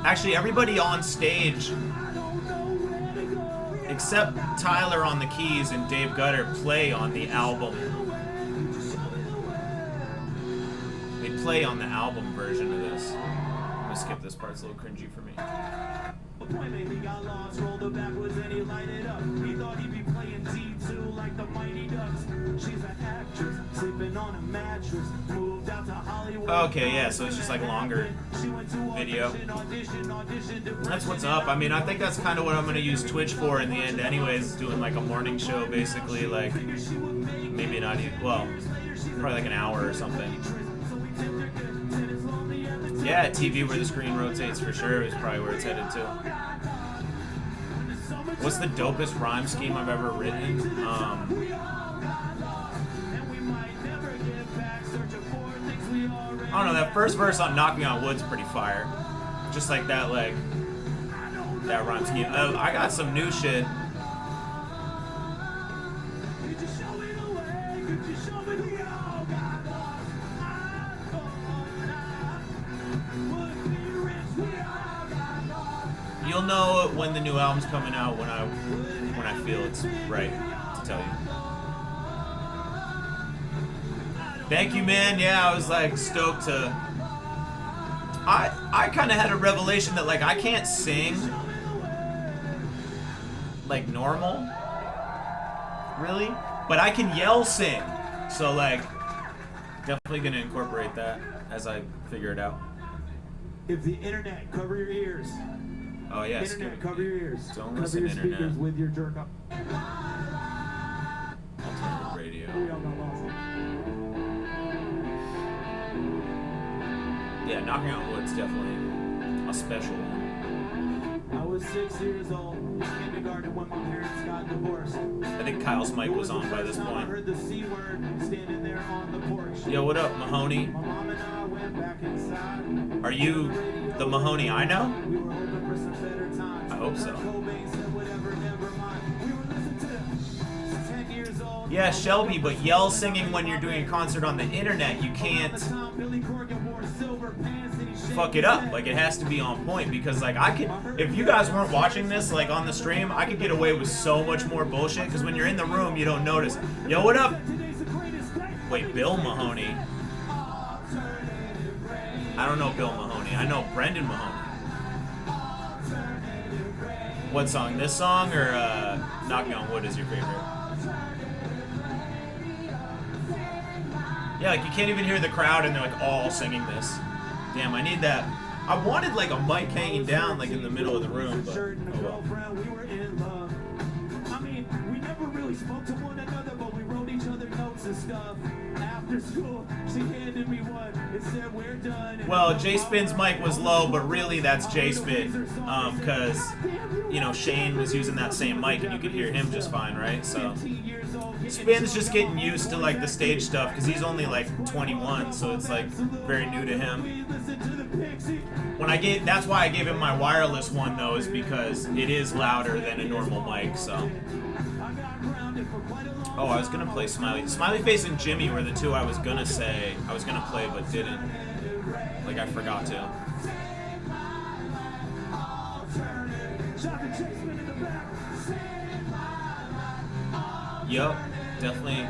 Actually, everybody on stage, except Tyler on the keys and Dave Gutter, play on the album. They play on the album version of this. I'm gonna skip this part, it's a little cringy for me. He got lost, rolled it backwards, and he lighted up. He thought he'd be playing T2 like the Mighty Ducks. She's an actress, sleeping on a mattress. Moved out to Hollywood. Okay, yeah, so it's just like longer video. That's what's up. I mean, I think that's kind of what I'm gonna use Twitch for in the end, anyways. Doing like a morning show, basically, like maybe not even, well, probably like an hour or something. Yeah, TV where the screen rotates for sure is probably where it's headed to. What's the dopest rhyme scheme I've ever written? I don't know, that first verse on Knocking on Wood's pretty fire. Just like that, like, that rhyme scheme. I got some new shit. You'll know when the new album's coming out when I feel it's right to tell you. Thank you, man. Yeah, I was like stoked to. I kind of had a revelation that like I can't sing like normal, really, but I can yell sing. So like, definitely gonna incorporate that as I figure it out. If the internet, cover your ears. Oh yeah, Internet, cover your ears. Don't cover listen your to speakers internet. with your jerk up. Alternative radio. We all got lost. Yeah, Knocking on Wood's definitely a special one. I was was 6 years old. Kindergarten when my parents got divorced. I think Kyle's mic was on by this I point. heard the C word standing there on the porch. Yo, what up, Mahoney? My mom and I went back inside. Are you the Mahoney I know? We were hoping for some better times. I hope so. Cobain said whatever, never mind. We were listening to 10 years old. Yeah, Shelby, but yell singing when you're doing a concert on the internet, you can't fuck it up. Like, it has to be on point, because like I could, if you guys weren't watching this like on the stream, I could get away with so much more bullshit, because when you're in the room you don't notice. Yo, what up? Wait, Bill Mahoney? I don't know Bill Mahoney. I know Brendan Mahoney. What song? This song or Knocking on Wood is your favorite? Yeah, like you can't even hear the crowd and they're like all singing this. Damn, I need that. I wanted like a mic hanging down like in the middle of the room, but oh well. We were in love. I mean, we never really spoke to one another, but we wrote each other notes and stuff. After school, she handed me one. It said we're done. Well, J-Spin's mic was low, but really that's J-Spin, because you know Shane was using that same mic and you could hear him just fine, right? So Spin's just getting used to like the stage stuff because he's only like 21, so it's like very new to him. That's why I gave him my wireless one though, is because it is louder than a normal mic. So. Oh, I was gonna play Smiley Face and Jimmy were the two I was gonna play but didn't. Like I forgot to. Yup, definitely.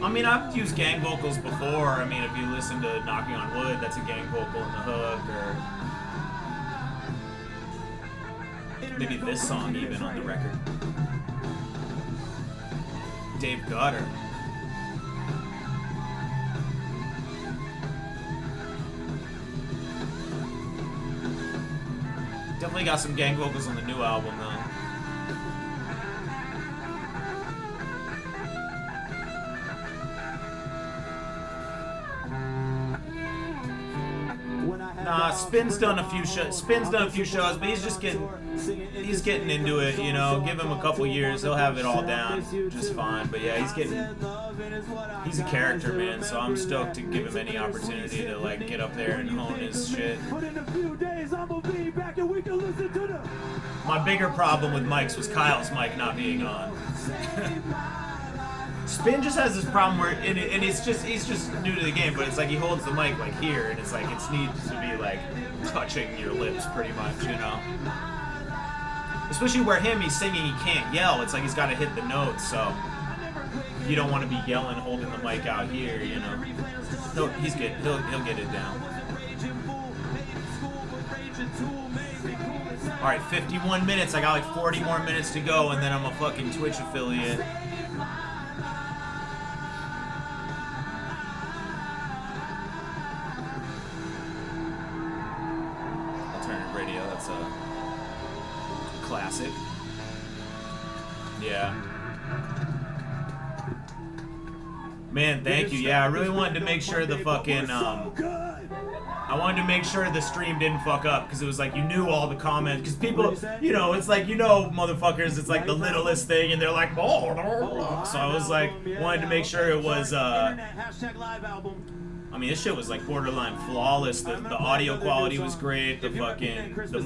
I mean, I've used gang vocals before. I mean, if you listen to Knocking on Wood, that's a gang vocal in the hook, or maybe this song even on the record. Dave Gutter. Definitely got some gang vocals on the new album, though. Nah, Spin's done a few shows, but he's just getting into it, you know. Give him a couple years, he'll have it all down just fine. But yeah, he's a character, man, so I'm stoked to give him any opportunity to like get up there and hone his shit. My bigger problem with mics was Kyle's mic not being on. Spin just has this problem where, and he's just new to the game, but it's like he holds the mic like here, and it's like it needs to be like touching your lips pretty much, you know. Especially where he's singing, he can't yell. It's like he's got to hit the notes, so you don't want to be yelling, holding the mic out here, you know. No, he's good. He'll get it down. All right, 51 minutes. I got like 40 more minutes to go, and then I'm a fucking Twitch affiliate. Classic. Yeah. Man, thank you. Yeah, I really wanted to make sure the fucking, I wanted to make sure the stream didn't fuck up, because it was like you knew all the comments, because people, you know, it's like, you know, motherfuckers, it's like the littlest thing, and they're like, oh, so I was like, wanted to make sure it was, I mean, this shit was like borderline flawless. The audio quality was great. The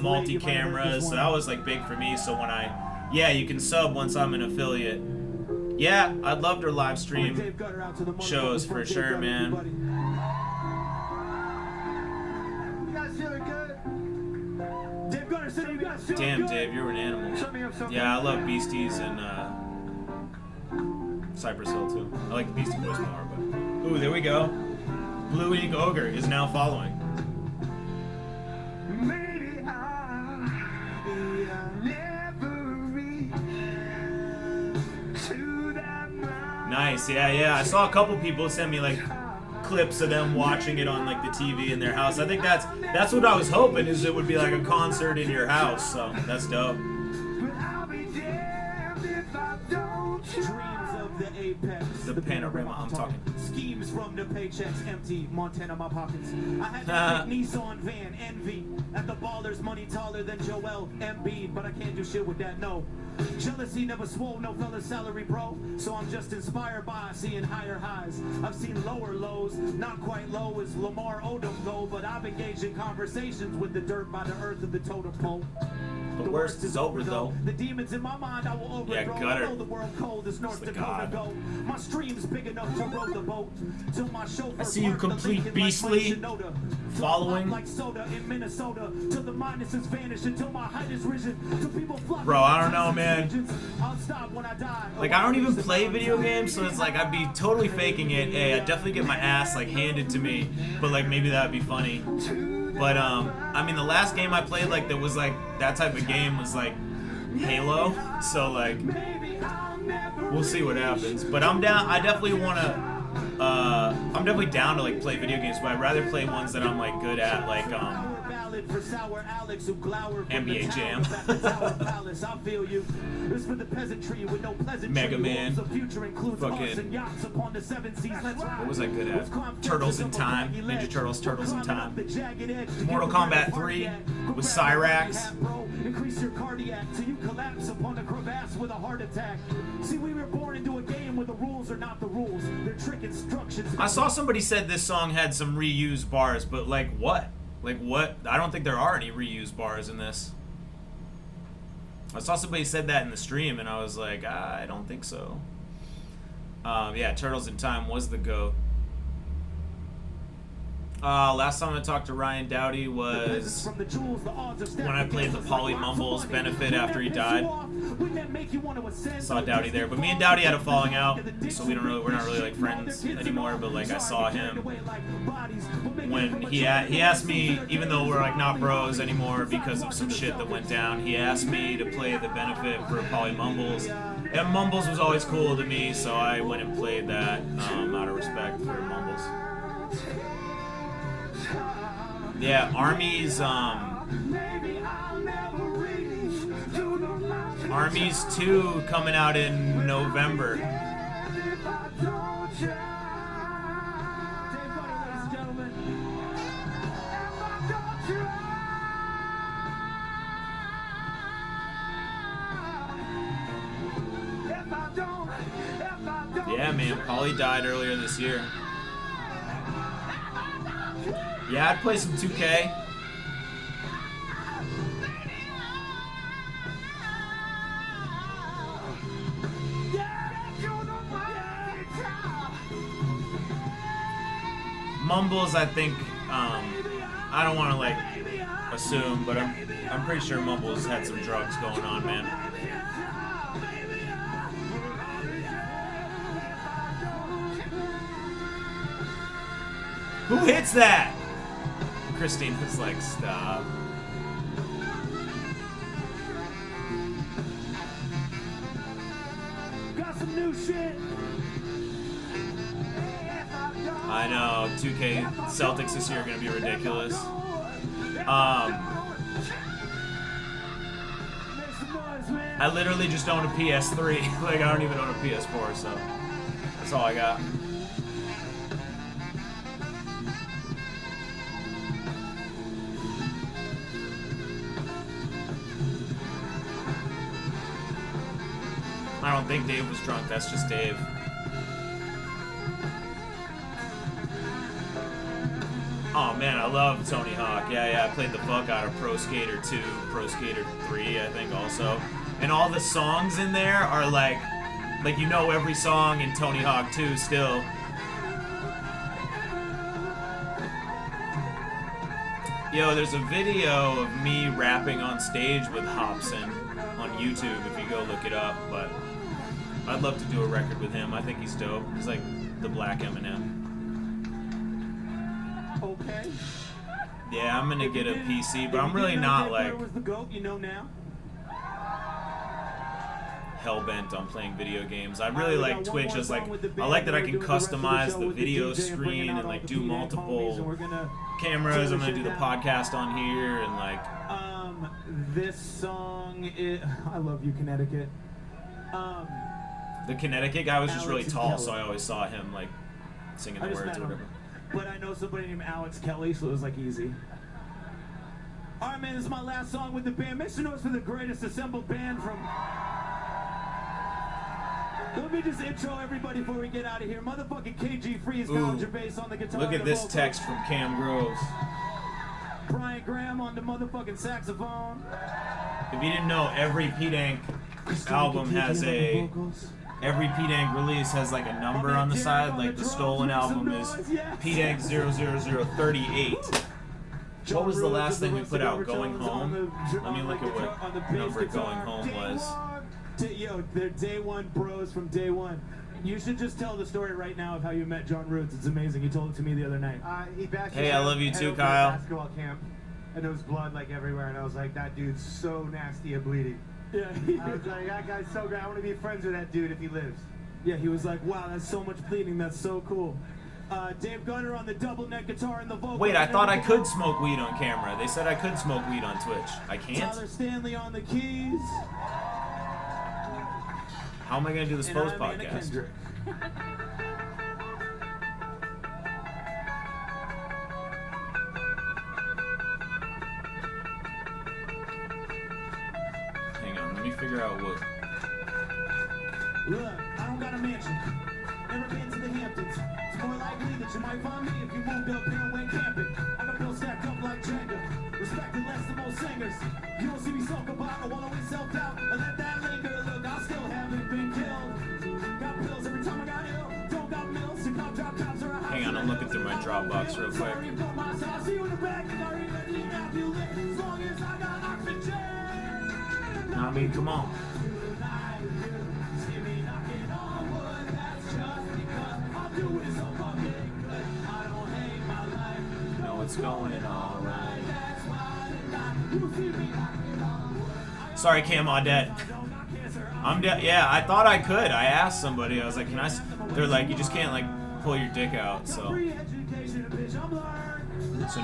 multi-cameras. So that was like big for me. So when yeah, you can sub once I'm an affiliate. Yeah, I'd love to live stream shows for sure, man. Damn, Dave, you're an animal. Yeah, I love Beasties and Cypress Hill too. I like the Beastie Boys more, but ooh, there we go. Blue Ink Ogre is now following. Nice, yeah. I saw a couple people send me like clips of them watching it on like the TV in their house. I think that's what I was hoping, is it would be like a concert in your house. So that's dope. The panorama, I'm talking. schemes from the paychecks empty. Montana my pockets. I had that big Nissan van, envy. At the ballers, money taller than Joel Embiid, but I can't do shit with that, no. Jealousy never swole no fella's salary, bro. So I'm just inspired by seeing higher highs. I've seen lower lows, not quite low as Lamar Odom go, but I've engaged in conversations with the dirt by the earth of the totem pole. The worst is over though. The demons in my mind I will overthrow. Yeah, gutter. I know the world cold as North Dakota go. My stream's big enough to row the boat. Till my chauffeur I see you complete beastly following. Like soda in Minnesota. Till the minuses vanish until my height is risen. Till people flock. Bro, I don't know, man. I'll stop when I die. Like, I don't even play video games, so it's like I'd be totally faking it. Hey, I'd definitely get my ass like handed to me, but like maybe that'd be funny. But I mean, the last game I played like that was like that type of game was like Halo, so like we'll see what happens. But I'm down. I definitely want to. I'm definitely down to like play video games, but I'd rather play ones that I'm like good at, like NBA Jam. Mega Man. Fucking. What was I good at? Turtles in Time. Ninja Turtles, Turtles in Time. Mortal Kombat 3 with Cyrax. Increase your cardiac till you collapse upon a crevasse with a heart attack. See, we were born into a game where the rules are not the rules. They're trick instructions. I saw somebody said this song had some reused bars, but like what? Like what? I don't think there are any reused bars in this. I saw somebody said that in the stream, and I was like, I don't think so. Yeah, Turtles in Time was the GOAT. Last time I talked to Ryan Dowdy was when I played the Polly Mumbles benefit after he died. Saw Dowdy there, but me and Dowdy had a falling out, so we're not really like friends anymore. But like I saw him when he asked me, even though we're like not bros anymore because of some shit that went down. He asked me to play the benefit for Polly Mumbles, and Mumbles was always cool to me, so I went and played that out of respect for Mumbles. Yeah, Armies, Armies 2 coming out in November. Yeah, man, Polly died earlier this year. Yeah, I'd play some 2K. Mumbles, I think, I don't want to like assume, but I'm pretty sure Mumbles had some drugs going on, man. Who hits that? Christine was like, stop. Got some new shit. I know, 2K Celtics this year are gonna be ridiculous. I literally just own a PS3. Like I don't even own a PS4, so that's all I got. I don't think Dave was drunk, that's just Dave. Oh man, I love Tony Hawk. Yeah, I played the fuck out of Pro Skater 2, Pro Skater 3, I think also. And all the songs in there are like you know every song in Tony Hawk 2 still. Yo, there's a video of me rapping on stage with Hobson on YouTube if you go look it up, but I'd love to do a record with him. I think he's dope. He's like the Black Eminem. Okay. Yeah, I'm gonna get a PC, but I'm really not like hell-bent on playing video games. I really like Twitch as like, I like that I can customize the video screen and like do multiple cameras. I'm gonna do the podcast on here and like. This song is, I love you, Connecticut. The Connecticut guy was just really tall, so I always saw him like singing I the just words met or him. whatever. But I know somebody named Alex Kelly, so it was like easy. All right, man, this is my last song with the band. Make some noise for the greatest assembled band from... Let me just intro everybody before we get out of here. Motherfucking KG Freeze, College bass on the guitar. Look at and the this vocals. text from Cam Groves. Brian Graham on the motherfucking saxophone. If you didn't know, every P-Dank album has a... Every P-Dank release has like a number on the side, like the stolen album is P-Dank 00038. What was the last thing we put out? Going Home? Let me look at what number Going Home was. Yo, they're day one bros from day one. You should just tell the story right now of how you met John Roots. It's amazing. You told it to me the other night. Hey, I love you too, Kyle. Basketball camp, and there was blood like everywhere, and I was like, that dude's so nasty and bleeding. Yeah. I was like, that guy's so great. I want to be friends with that dude if he lives. Yeah, he was like, wow, that's so much bleeding. That's so cool. Dave Gunner on the double neck guitar and the vocal. Wait, I thought I could smoke weed on camera. They said I could smoke weed on Twitch. I can't? Tyler Stanley on the keys. How am I going to do the Spose And I'm Anna podcast? Kendrick. Hang on, let me figure out what... Look, I don't got a mansion. Never been to the Hamptons. It's more likely that you might find me if you moved up here and went camping. I got bills stacked up like Jenga. Respected less than most singers. You don't see me sulk about or wallow in self-doubt. I let that linger. Look, I still haven't been killed. Got pills every time I got ill. Don't got mills to cop drop tops or a house. Hang on, I'm looking through my Dropbox real quick. Sorry for my side. See you in the back. Sorry that you have you lit. As long as I got oxygen. I mean, come on. No, it's going alright. Sorry, Cam Audette. Yeah, I thought I could. I asked somebody. I was like, can I? They're like, you just can't like pull your dick out. So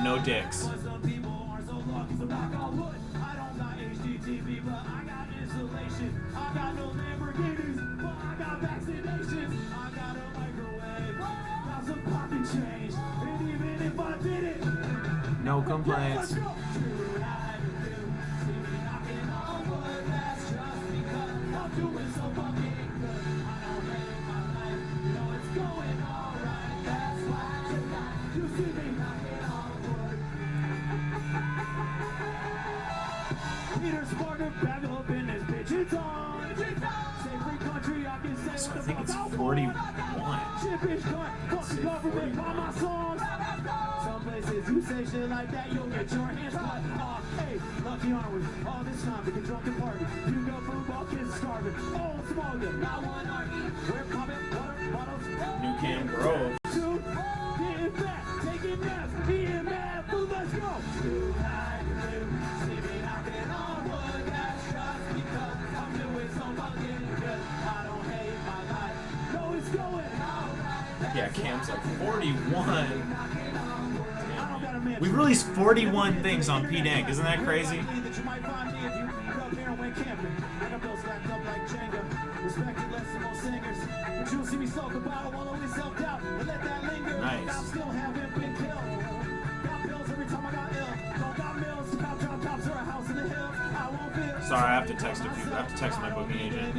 no dicks. No complaints. So I think it's 41. Some places you say shit like that, you'll get your hands cut off. Hey, lucky aren't we? All this time to get drunk and party. You go football, kids starving. Oh, small you. Not one army. We're coming, water bottles. New Cam Grove. Two, getting fat, taking naps, eating mad food. Let's go. Tonight, you see me knocking on wood. That's just because I'm doing so fucking good. I don't hate my life. No, it's going alright. Yeah, Cam's like 41. We've released 41 things on P-Dank. Isn't that crazy? Nice. Sorry, I have to text a few. I have to text my booking agent.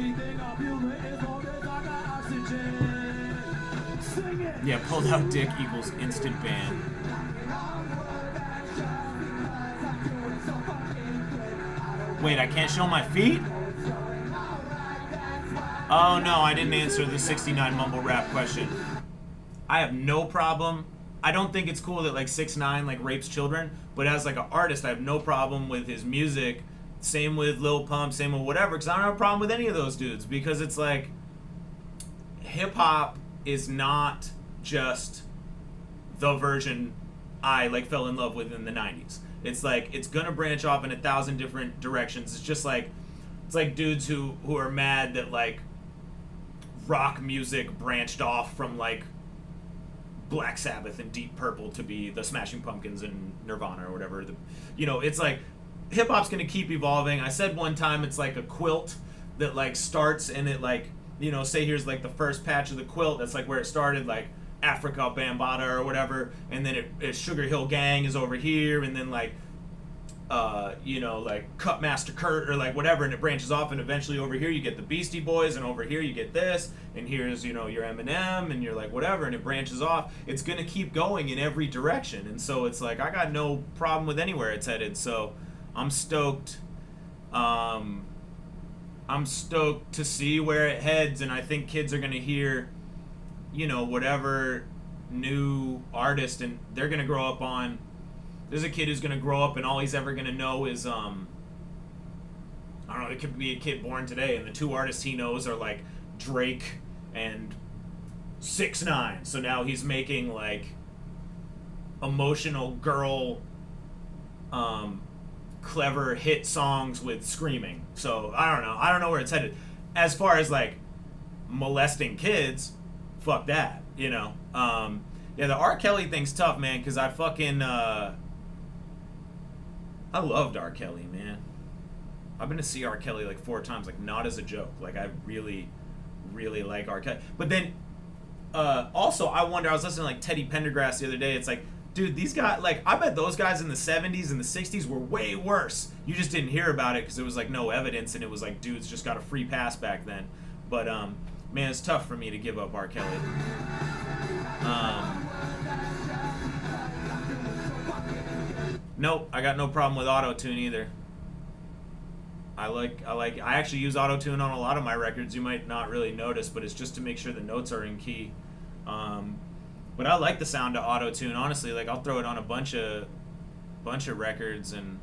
Yeah, pulled out dick equals instant ban. Wait, I can't show my feet? Oh no, I didn't answer the 69 mumble rap question. I have no problem. I don't think it's cool that like 6ix9ine like rapes children, but as like an artist, I have no problem with his music. Same with Lil Pump, same with whatever, because I don't have a problem with any of those dudes, because it's like hip hop is not just the version I like fell in love with in the 90s. It's like it's gonna branch off in 1,000 different directions. It's just like it's like dudes who are mad that like rock music branched off from like Black Sabbath and Deep Purple to be the Smashing Pumpkins and Nirvana or whatever. It's like hip hop's gonna keep evolving. I said one time it's like a quilt that like starts and it like say here's like the first patch of the quilt. That's like where it started. Like Africa Bambaataa or whatever, and then it Sugar Hill Gang is over here, and then like you know, like Cutmaster Kurt or like whatever, and it branches off, and eventually over here you get the Beastie Boys, and over here you get this, and here's, you know, your Eminem, and you're like whatever, and it branches off. It's gonna keep going in every direction, and so it's like I got no problem with anywhere it's headed. So I'm stoked. I'm stoked to see where it heads, and I think kids are gonna hear, you know, whatever new artist, and they're gonna grow up on. There's a kid who's gonna grow up and all he's ever gonna know is I don't know, it could be a kid born today, and the two artists he knows are like Drake and 6ix9ine. So now he's making like emotional girl clever hit songs with screaming. So I don't know where it's headed. As far as like molesting kids, fuck that, you know. Yeah, the R. Kelly thing's tough, man, because I fucking I loved R. Kelly, man. I've been to see R. Kelly like 4 times, like not as a joke. Like I really, really like R. Kelly. But then also I wonder, I was listening to like Teddy Pendergrass the other day. It's like, dude, these guys, like I bet those guys in the 70s and the 60s were way worse. You just didn't hear about it because there was like no evidence, and it was like dudes just got a free pass back then. But man, it's tough for me to give up R. Kelly. Nope, I got no problem with auto-tune either. I actually use auto-tune on a lot of my records. You might not really notice, but it's just to make sure the notes are in key. But I like the sound of auto-tune, honestly. Like I'll throw it on a bunch of records, and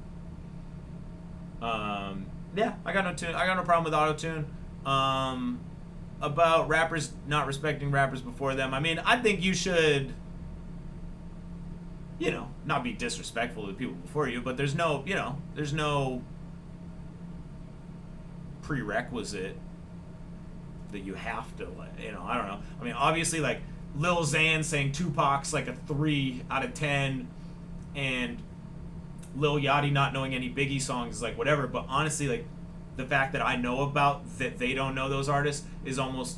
yeah, I got no problem with auto-tune. About rappers not respecting rappers before them. I mean, I think you should, you know, not be disrespectful to the people before you, but there's no prerequisite that you have to, you know, I don't know. I mean, obviously, like, Lil Xan saying Tupac's like a 3 out of 10, and Lil Yachty not knowing any Biggie songs is like whatever, but honestly, like, the fact that I know about that they don't know those artists is almost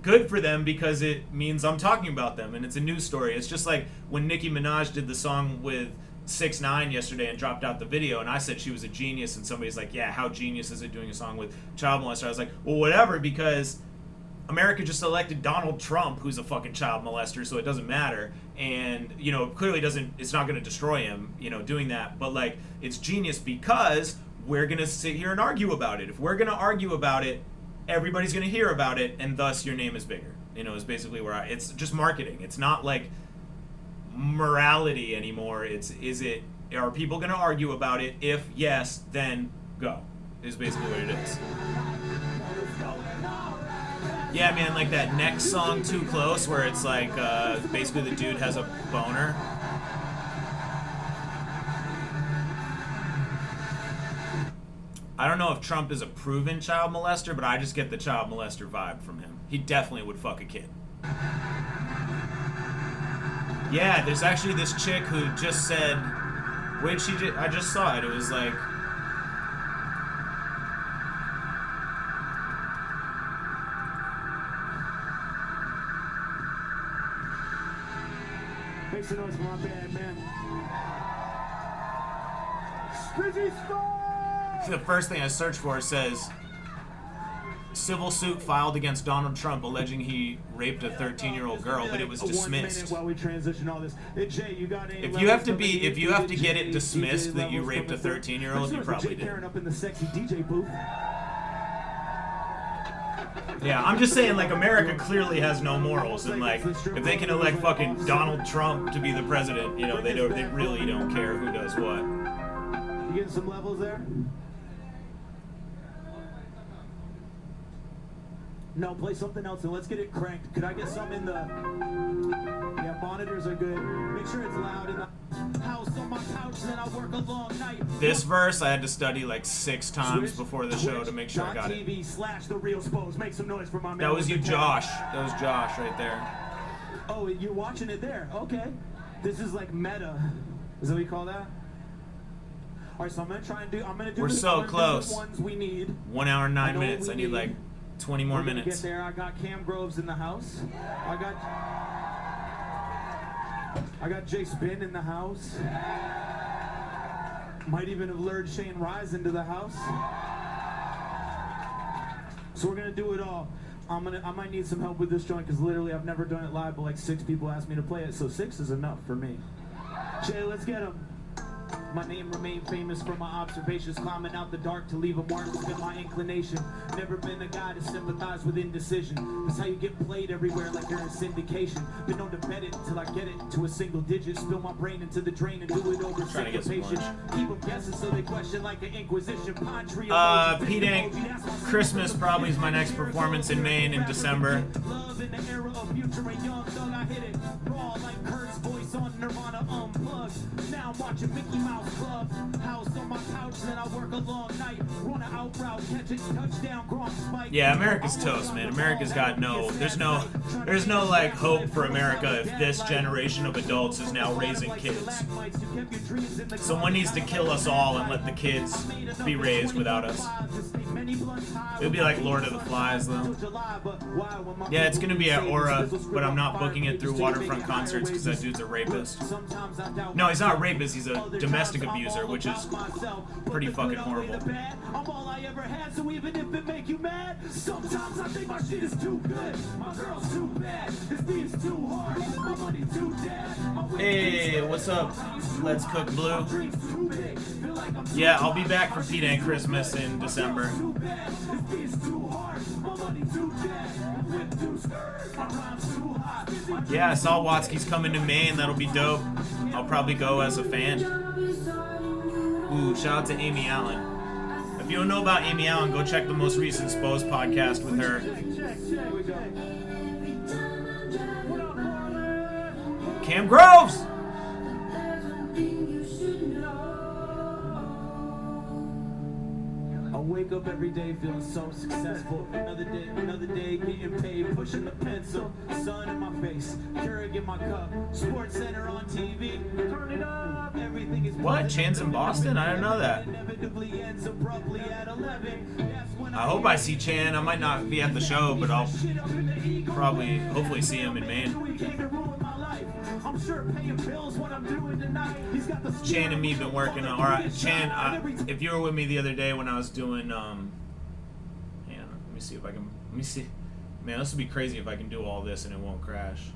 good for them, because it means I'm talking about them and it's a news story. It's just like when Nicki Minaj did the song with 6ix9ine yesterday and dropped out the video, and I said she was a genius, and somebody's like, yeah, how genius is it doing a song with child molester? I was like, well, whatever, because America just elected Donald Trump, who's a fucking child molester, so it doesn't matter. And, you know, clearly it's not going to destroy him, you know, doing that. But, like, it's genius because we're going to sit here and argue about it. If we're going to argue about it, everybody's going to hear about it, and thus your name is bigger. You know, is basically where it's just marketing. It's not like morality anymore. Are people going to argue about it? If yes, then go, is basically what it is. Yeah, man, like that next song, Too Close, where it's like basically the dude has a boner. I don't know if Trump is a proven child molester, but I just get the child molester vibe from him. He definitely would fuck a kid. Yeah, there's actually this chick who just said, I just saw it. It was like, Make some noise for my band, man. the first thing I searched for says, civil suit filed against Donald Trump alleging he raped a 13-year-old girl, but it was dismissed. While we transition all this, hey, Jay, you got any if you have to get it dismissed that you raped a 13-year-old, you probably did. Up in the sexy DJ booth. Yeah, I'm just saying, like, America clearly has no morals, and like, if they can elect fucking Donald Trump to be the president, you know, they really don't care who does what. You getting some levels there? No, play something else and let's get it cranked. Could I get some in the... Yeah, monitors are good. Make sure it's loud in the house on my couch, then I work a long night. This verse I had to study like 6 times before the show to make sure I got it. TV/TheRealSpose. Make some noise for my man. That was you, Josh. That was Josh right there. Oh, you're watching it there. Okay. This is like meta. Is that what you call that? All right, so I'm going to do We're so close. The ones we need. 1 hour and 9 minutes. I need like 20 more minutes. Get there. I got Cam Groves in the house. I got I got Jay Spin in the house. Might even have lured Shane Rise into the house. So we're gonna do it all. I might need some help with this joint because literally I've never done it live, but like 6 people asked me to play it, so 6 is enough for me. Jay, let's get him. My name remained famous for my observations, climbing out the dark to leave a mark has been my inclination. Never been a guy to sympathize with indecision. That's how you get played everywhere like you're in syndication. Been known to bet it till I get it to a single digit. Spill my brain into the drain and do it over syncopation. Keep them guessing so they question like an inquisition. Pine tree P-Dank, Christmas probably is my next performance in Maine in December. Love in the era of future and young thug, I hit it raw like Kurt's voice on Nirvana Unplugged. Now I'm watching Mickey Mouse Club, house on my couch, then I work a long night, run an out route, catch it, touchdown, Gronk spike. Yeah, America's toast, man. America's got there's no like hope for America if this generation of adults is now raising kids. Someone needs to kill us all and let the kids be raised without us. It would be like Lord of the Flies, though. Yeah, it's gonna be at Aura, but I'm not booking it through Waterfront Concerts because that dude's a rapist. No, he's not a rapist, he's a domestic abuser, which is pretty fucking horrible. I'm all I ever had, so even if it make you mad, sometimes I think my shit is too good. My girl's too bad, this beat's too hard, my money too dead. Hey, what's up? Let's Cook Blue. Yeah, I'll be back for P-Dank Christmas in December. Yeah, I saw Watsky's coming to Maine. That'll be dope. I'll probably go as a fan. Ooh, shout out to Amy Allen. If you don't know about Amy Allen, go check the most recent Spose podcast with her. Cam Groves! I wake up every day feeling so successful. Another day getting paid, pushing the pencil. Sun in my face, Keurig in my cup. Sports Center on TV, turn it up. Everything is what? Chan's in Boston? I didn't know that. I hope I see Chan. I might not be at the show, but I'll hopefully see him in Maine. I'm sure paying bills what I'm doing tonight. He's got the Chan and me been working on. Alright, Chan, if you were with me the other day when I was doing hang on, let me see if I can man, this would be crazy if I can do all this and it won't crash.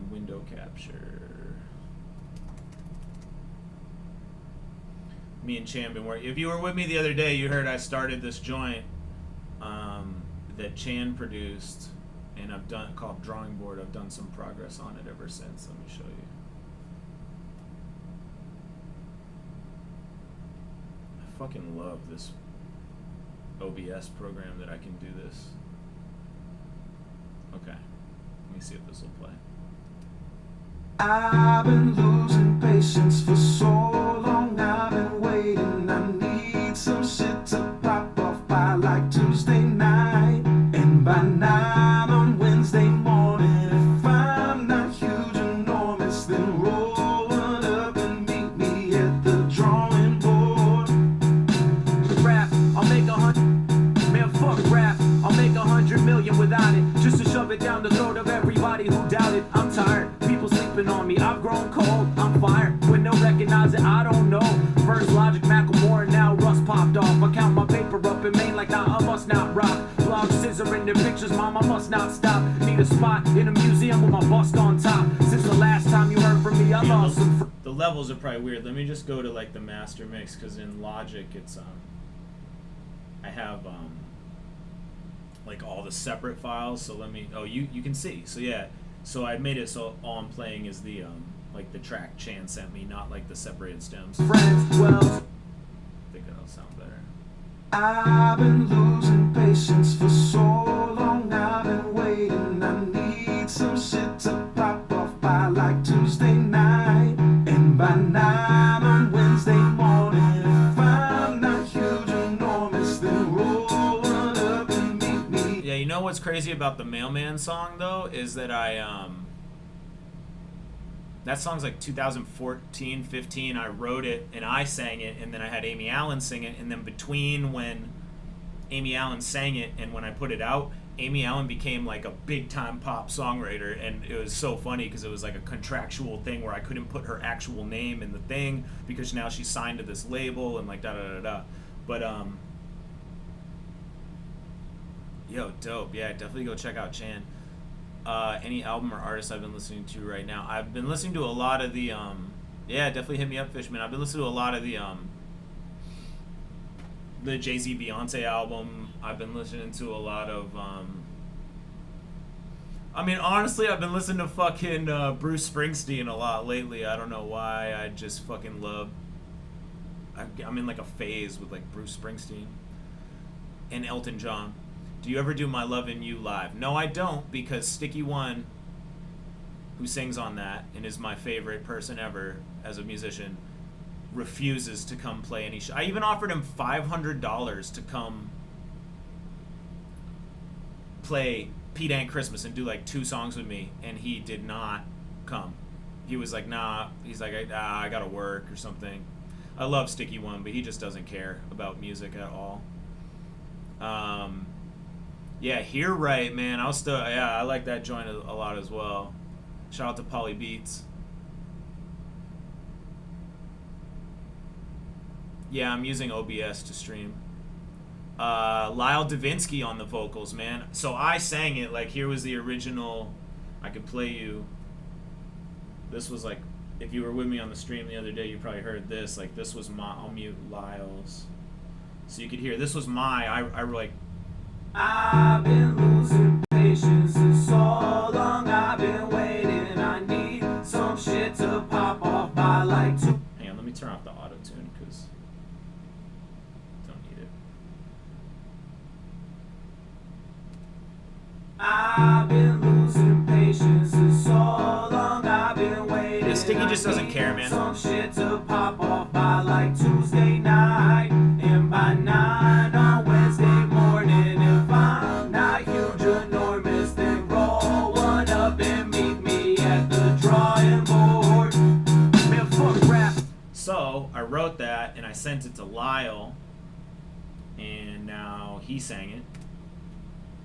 Window capture. Me and Chan been working. If you were with me the other day, you heard I started this joint that Chan produced. And I've done called Drawing Board. I've done some progress on it ever since. Let me show you. I fucking love this OBS program that I can do this. Okay. Let me see if this will play. I've been losing patience for so long. I've been waiting. I need some shit to pop off by like Tuesday night. And by night on Wednesday morning, if I'm not huge enormous, then roll on up and meet me at the drawing board. Rap, I'll make 100. Man, fuck rap. I'll make 100 million without it. Just to shove it down the throat of everybody who doubted. I'm tired. People sleeping on me. I've grown cold. I'm fired. When they'll recognize it, I don't know. First Logic, Macklemore, and now Russ popped off. I count my paper up in Maine like now I must not rock. Blog scissoring their pictures, mom, I must not stop. Need a spot in a museum with my bust on top. Since the last time you heard from me, I lost some. The levels are probably weird. Let me just go to like the master mix, because in Logic it's I have like all the separate files. So let me. Oh, you can see. So yeah. So I made it so all I'm playing is the like the track Chan sent me, not like the separated stems. Friends, well, I think that'll sound better. I've been losing patience for so long. I've been waiting. I need some shit to pop off by like Tuesday night. And by night on Wednesday morning, if I'm not huge enormous, then roll on up and meet me. Yeah, you know what's crazy about the Mailman song though is that that song's like 2014, 15. I wrote it and I sang it, and then I had Amy Allen sing it, and then between when Amy Allen sang it and when I put it out, Amy Allen became like a big time pop songwriter, and it was so funny because it was like a contractual thing where I couldn't put her actual name in the thing because now she's signed to this label and like da da da da. But yo, dope. Yeah, definitely go check out Chan. Any album or artist I've been listening to right now? I've been listening to a lot of the yeah, definitely hit me up, Fishman. I've been listening to a lot of the Jay-Z Beyonce album. I've been listening to a lot of I mean, honestly, I've been listening to fucking Bruce Springsteen a lot lately. I don't know why. I just fucking love. I'm in like a phase with like Bruce Springsteen and Elton John. Do you ever do My Lovin' You live? No, I don't, because Sticky One, who sings on that and is my favorite person ever as a musician, refuses to come play any show. I even offered him $500 to come play Pete and Christmas and do like 2 songs with me, and he did not come. He was like, nah. He's like, I gotta work or something. I love Sticky One, but he just doesn't care about music at all. Yeah, Here Right, man. I like that joint a lot as well. Shout out to Polly Beats. Yeah, I'm using OBS to stream. Lyle Davinsky on the vocals, man. So I sang it, like, here was the original. I could play you. This was like, if you were with me on the stream the other day, you probably heard this. Like, this was my, I'll mute Lyle's. So you could hear, this was I like. I've been losing patience for so long. I've been waiting. I need some shit to pop off by like 2. Hang on, let me turn off the auto tune because don't need it. I've been losing patience for so long. I've been waiting. Yeah, Sticky just doesn't care, man. Some shit to pop off by like Tuesday night, and by 9 on Wednesday morning. If I'm not huge enormous, then roll one up and meet me at the drawing board. Man, fuck rap. So I wrote that and I sent it to Lyle, and now he sang it.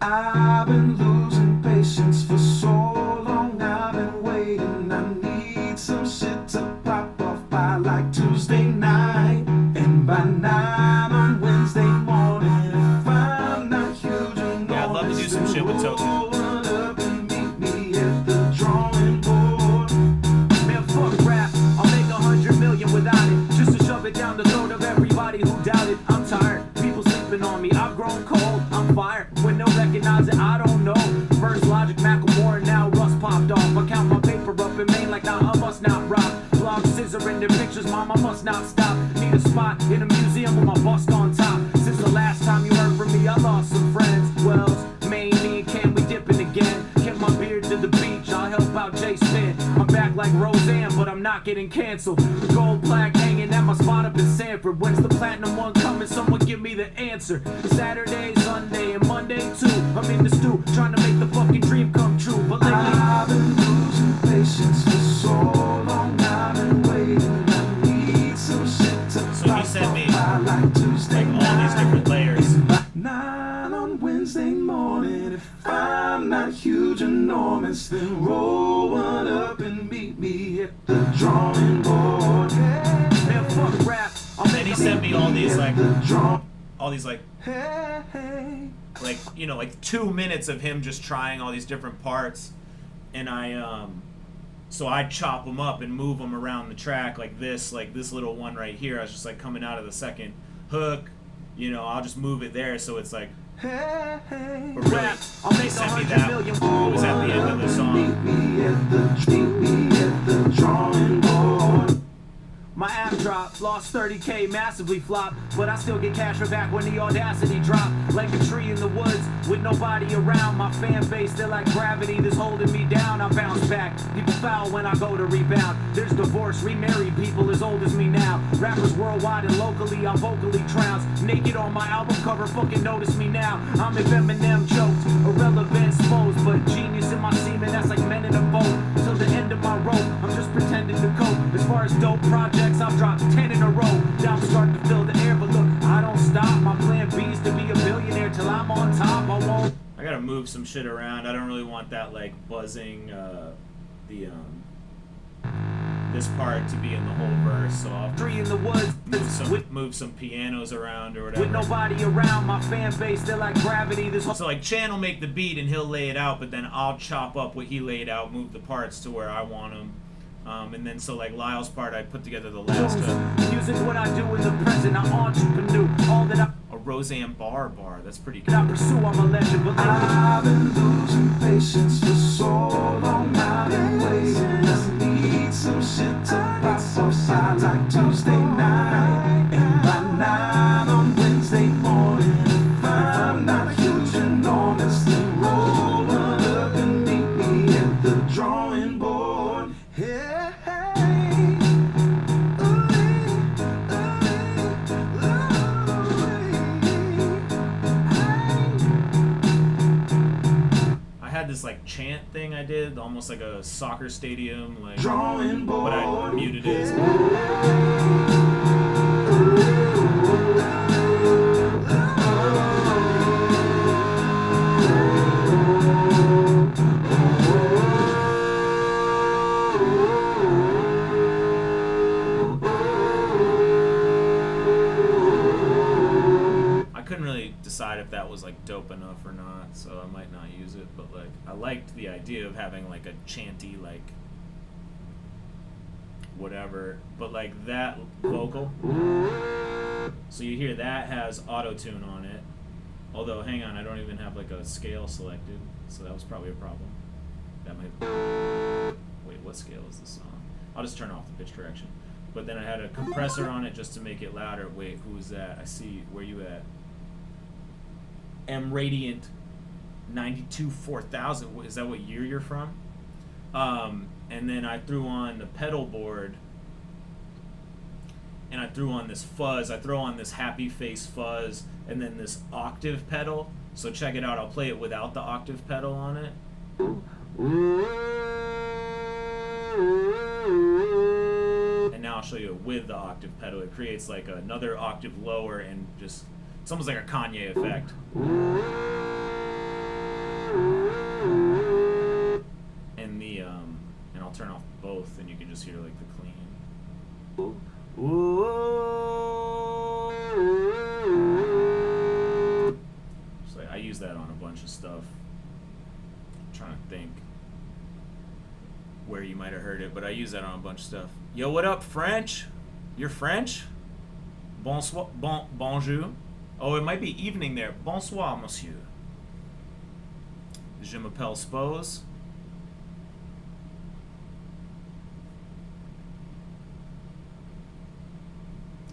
I've been losing patience for so long. I've been waiting. I need some shit to pop off by like Tuesday night, and by 9 on Wednesday morning. If I'm not huge and Yeah, I'd love to do some shit with Token. up and meet me at the drawing board. Man, fuck rap. I'll make 100 million without it, just to shove it down the throat of everybody who doubted. I'm tired. People sleeping on me. I've grown cold. I'm fired. When they'll recognize it, I don't know. First Logic, Macklemore, and now Russ popped off. I count my paper up in Maine like now I must not rock. Blog scissoring the pictures, mom, I must not stop. Need a spot in a museum with my bust on top. Since the last time you heard from me, I lost some friends. Wells, Maine, me and Cam, we dipping again. Kept my beard to the beach, I'll help out Jay Spin. I'm back like Roseanne, but I'm not getting canceled. The gold plaque hanging at my spot up in Sanford. When's the platinum one coming? Someone give me the answer. Saturday, Sunday, and Monday too. I'm in the stew, trying to make the fucking dream come true. But lately, I've been losing patience for so long. I've been waiting. I need some shit to So he sent me like Tuesday like all these different layers. 9 on Wednesday morning. If I'm not huge enormous, then roll one up and meet me at the drawing board. Man, fuck rap. And he sent me all these like, Hey. like, you know, like 2 minutes of him just trying all these different parts, and so I'd chop them up and move them around the track like this little one right here. I was just like coming out of the second hook, you know, I'll just move it there so it's like, but really, he sent me that. It was at the end of the song. Meet me at the drawing board. My app dropped, lost 30K, massively flopped, but I still get cash for back when the audacity dropped. Like a tree in the woods with nobody around. My fan base, they're like gravity that's holding me down. I bounce back, people foul when I go to rebound. There's divorce, remarried people as old as me now. Rappers worldwide and locally, I'm vocally trounced. Naked on my album cover, fucking notice me now. I'm if Eminem jokes, irrelevant exposed, but genius in my semen, that's like men in a boat. Till the end of my rope, I'm just pretending to cope. As far as dope projects, I've dropped 10 in a row. Now I'm starting to fill the air, but look, I don't stop. My plan B is to be a billionaire till I'm on top. I won't. I gotta move move some shit around. I don't really want that like buzzing this part to be in the whole verse, so I'll Tree in the woods. move some pianos around or whatever. With nobody around, my fan base, they're like gravity. This So like Chan will make the beat and he'll lay it out, but then I'll chop up what he laid out, move the parts to where I want them. And then so like Lyle's part, I put together the last music, what I do in the present, I'm entrepreneur. All that a Roseanne Barr bar. That's pretty good. I pursue, I'm a legend. But I've been losing patience for so long. I've been waiting. Just need some shit to pop outside like Tuesday night. And by 9 on Wednesday morning, if I'm not huge and honest, then roll up and meet me at the drawing board. Hey. This like chant thing I did, almost like a soccer stadium, like, Drawing board. but I muted it. I couldn't really decide if that was like dope enough or not, so I might not use it, but like I liked the idea of having like a chanty like whatever, but like that vocal, so you hear that has auto-tune on it, although hang on, I don't even have like a scale selected, so that was probably a problem. That might, wait, what scale is this song? I'll just turn off the pitch correction. But then I had a compressor on it just to make it louder. Wait, who is that? I see, where you at? M Radiant 92 4000. Is that what year you're from? And then I threw on the pedal board, and I threw on this fuzz. I throw on this happy face fuzz, and then this octave pedal. So check it out. I'll play it without the octave pedal on it. And now I'll show you it with the octave pedal. It creates like another octave lower, and just, it's almost like a Kanye effect. And the and I'll turn off both, and you can just hear like the clean. So I use that on a bunch of stuff. I'm trying to think where you might have heard it, but I use that on a bunch of stuff. Yo, what up, French? You're French? Bonsoir, bonjour. Oh, it might be evening there. Bonsoir, monsieur. Je m'appelle Spose.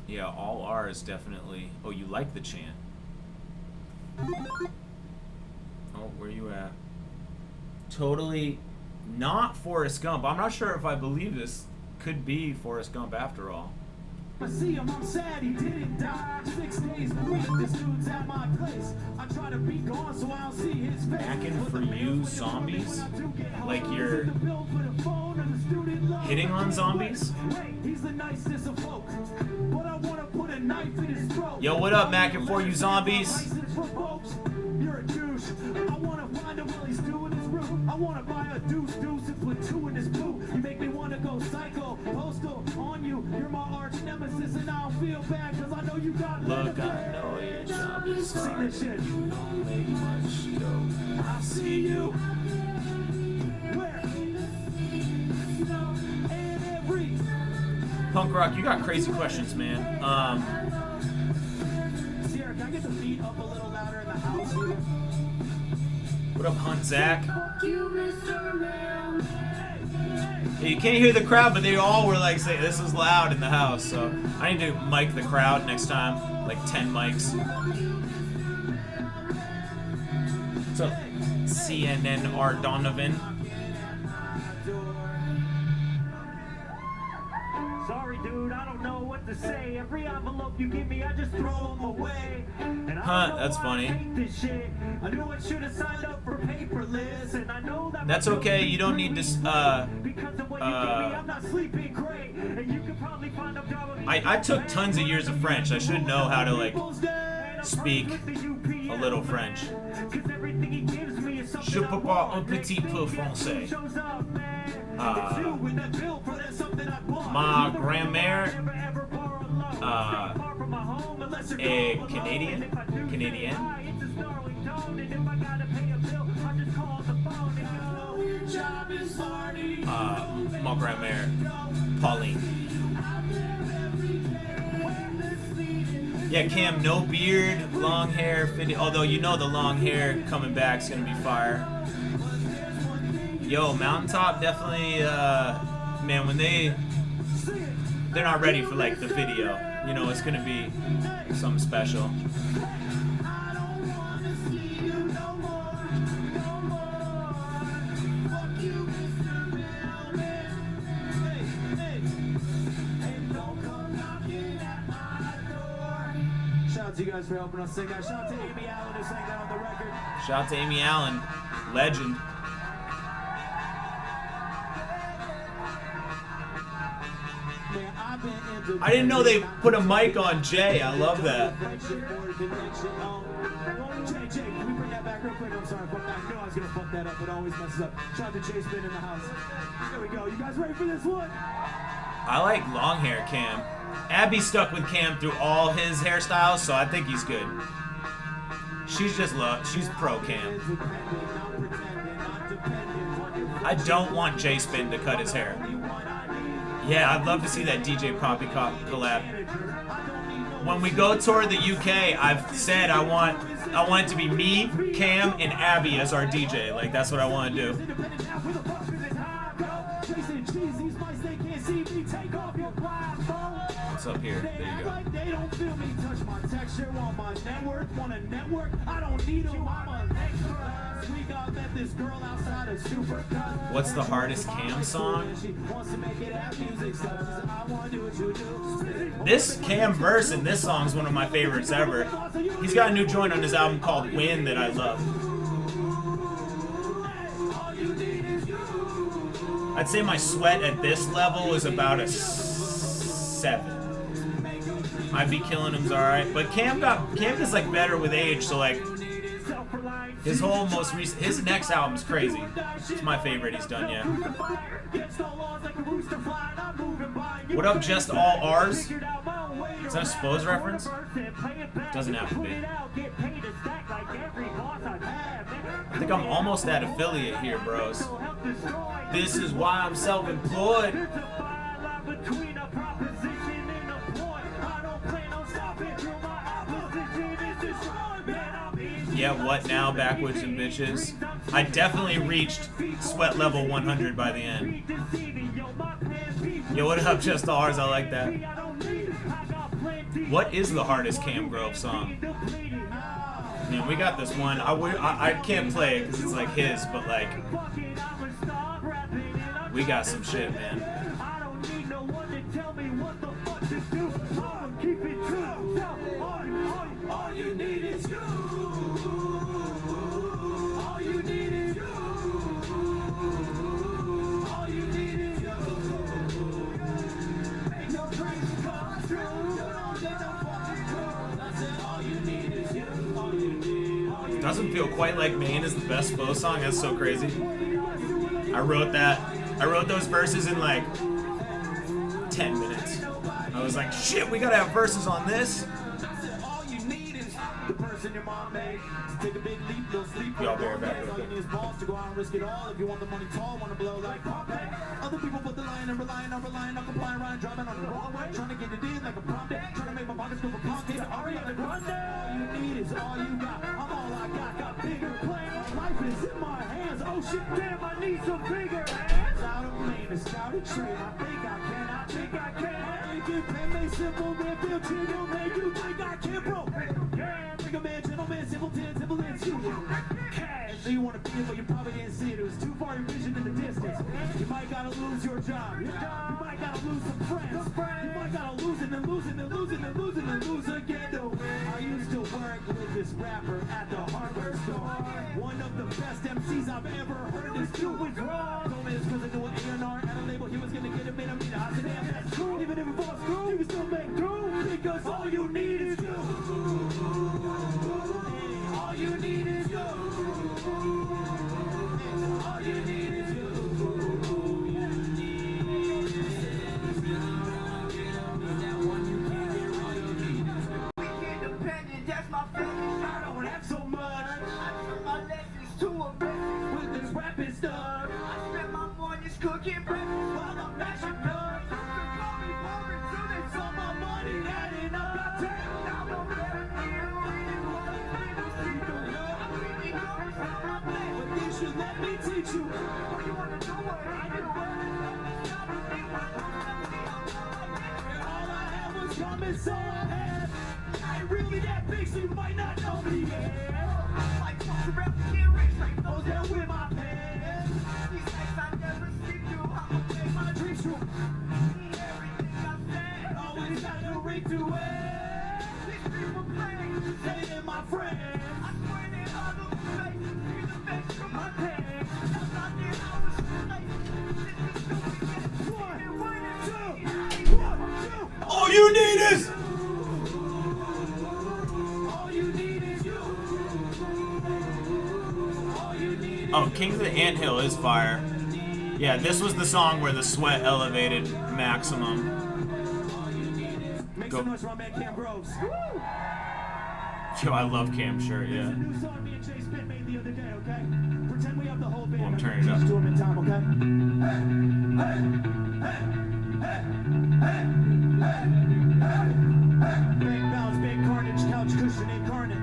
Yeah, all R's definitely. Oh, you like the chant. Oh, where you at? Totally not Forrest Gump. I'm not sure if I believe this could be Forrest Gump after all. I see him, I'm sad he didn't die. 6 days a week, this dude's at my place. I try to be gone so I don't see his face. Hacking for you, zombies? Like you're hitting on zombies? He's the nicest of folk, but I want to put a knife in his throat. Yo, what up, Mackin' for you, zombies? You're a douche. I want to find him while he's doing his room. I want to buy a deuce and put 2 in his boot. You make me want to go psycho, postal on you. You're my arch nemesis, and I don't feel bad because I know you got. Look, I know your job is hard. You don't make much dough. I see you. Where? And every. Punk Rock, you got crazy questions, man. Sierra, can I get the beat up a little louder in the house here? What up, Hunt Zach? Yeah, you can't hear the crowd, but they all were like saying this is loud in the house. So I need to mic the crowd next time, like 10 mics. So CNN R Donovan. Sorry, dude, I don't know what to say. Every envelope you give me, I just throw them away. And Huh, that's funny. I hate this shit. I knew I should have signed up for paperless, and I know that. That's okay. You don't need to. Because of what you give me, I'm not sleeping great. And you could probably find a job with me. I took tons of years of French. I should know how to like speak a little French. Cause everything he gives me Je peux pas un petit peu français. Ma grand-mère est Canadienne. Ma grand-mère, Pauline. Yeah, Cam, no beard, long hair, fitting. Although you know the long hair coming back is gonna be fire. Yo, Mountaintop definitely, man, when they're not ready for like the video. You know, it's gonna be something special. Shout out to you guys for helping us sing that. Shout out to Amy Allen who sang that on the record. Shout out to Amy Allen, legend. I didn't know they put a mic on Jay. I love that. Jay, can we bring that back real quick? I'm sorry, fuck that. I knew I was gonna fuck that up. It always messes up. Shout out to Jay Spin in the house. There we go. You guys ready for this one? I like long hair Cam. Abby stuck with Cam through all his hairstyles, so I think he's good. She's pro Cam. I don't want Jay Spin to cut his hair. Yeah, I'd love to see that DJ Poppycock collab. When we go tour the UK, I've said I want it to be me, Cam, and Abby as our DJ. Like, that's what I want to do. What's up here? There you go. They don't feel me touch my texture on my network. Want a network? I don't need them. I'm an expert. We got met this girl outside of Supercut. What's the hardest Cam song? This Cam verse in this song is one of my favorites ever. He's got a new joint on his album called Win that I love. I'd say my sweat at this level is about a 7. I'd be killing him's alright, but Cam is like better with age, so like his whole most recent, his next album's crazy. It's my favorite he's done yet. What up, Just All R's? Is that a Spose reference? Doesn't have to be. I think I'm almost at affiliate here, bros. This is why I'm self-employed. Yeah, what now, backwards and bitches? I definitely reached sweat level 100 by the end. Yo, what up, Just All R's? I like that. What is the hardest Cam Grove song? Man, we got this one. I can't play it because it's like his, but like, we got some shit, man. All you need is you. All you need is you. All you need is you. Make your dreams come true. You don't need no fucking crew. I said all you need is you. All you need. Doesn't feel quite like Maine is the best Spose song. That's so crazy. I wrote that. I wrote those verses in like 10 minutes. I was like, shit, we gotta have verses on this. The person your mom made. Take a big leap, you'll sleep. Y'all bear back. All you need is balls to go out and risk it all. If you want the money tall, want to blow like Pompey. Other people put the line and relying on complying, Ryan driving on the wrong way. Trying to get it in like a prompter. Trying to make my pockets go for pocket. Ariana Grande. All you need is all you got. I'm all I got. Got bigger plans. Life is in my hands. Oh shit, damn, I need some bigger hands. Out of Maine, a scouted trade. I think I can. Make it pen, make simple, man, feel chill, don't make you think I can't, bro. Yeah, bring a man, gentleman, simple you. Cash, so you want to be it, but you probably didn't see it. It was too far your vision in the distance. You might gotta lose your job. You might gotta lose some friends. You might gotta lose and then lose again. Though I used to work with this rapper at the hardware store. One of the best MCs I've ever heard. This dude was wrong. Told me it's because I do an A&R at a label. He was gonna get it, made him need. I said, damn, that's cool. Even if it falls through, you can still make do. Because all you need is you. All you need is you. Fucking breakfast while I'm mashing nuts. Call me boring, so they saw my money adding up. I tell you now, I'm better than you. But you should let me teach you. What you wanna do? What I do? All I had was coming, so I had. I ain't really that big, so you might not know me. Yeah. Like talk around the kid race, like those that with my pants. These nights I never see you. I'ma make my dreams true. Everything I said, always got to ring to it. These people play, say they're my friends. I swear they all look the face, see the face from my pants. That's not the hours late. This is stupid. One, two. All you need is. All you need is you. All you need is Oh, King of the Anthill is fire. Yeah, this was the song where the sweat elevated maximum. Make Go. some noise for my man Cam Groves. Yo, I love Cam shirt, There's a yeah. new song me and Chase Pitt made the other day, okay? Pretend we have the whole band. Well, I'm I'm turning gonna it teach up. to 'em in time, okay? Big bounce, big carnage, couch cushion incarnate.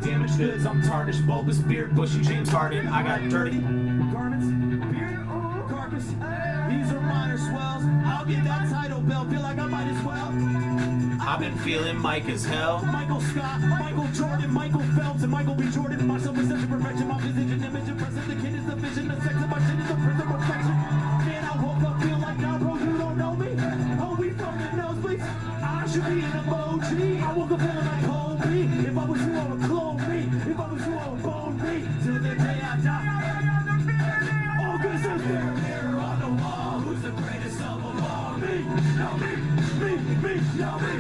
Damaged goods, I'm tarnished, bulbous beard, bushy James Harden. I got dirty. Garments, beard, carcass. These are minor swells. I'll get that title belt. Feel like I might as well. I've been feeling Mike as hell. Michael Scott, Michael Jordan, Michael Phelps, and Michael B. Jordan. My self-perception, perfection, my visage and image, and present. The kid is the vision, the sex of my shit is the prison perfection. Man, I woke up, feel like now, bro, you don't know me. Oh, we from the nosebleeds. I should be an emoji. I woke up feeling like Kobe. If I was you, I would clone me. If I was you, I would bone me. Till the day I die. All good says mirror, mirror on the wall. Who's the greatest of them all? Me, no me, no me.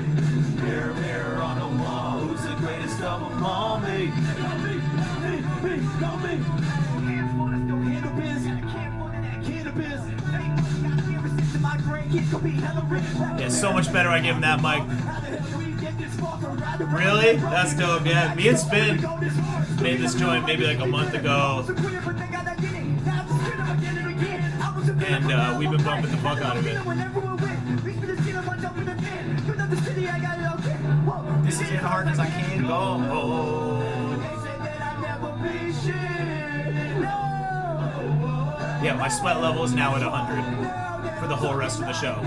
Mirror, mirror on the wall, who's the greatest of them all? Me. No me. Cannabis, cannabis. Yeah, so much better I give him that mic. Really? That's dope, yeah. Me and Spin made this joint maybe like a month ago. And we've been bumping the fuck out of it. This is as hard as I can go. Yeah, my sweat level is now at 100 for the whole rest of the show.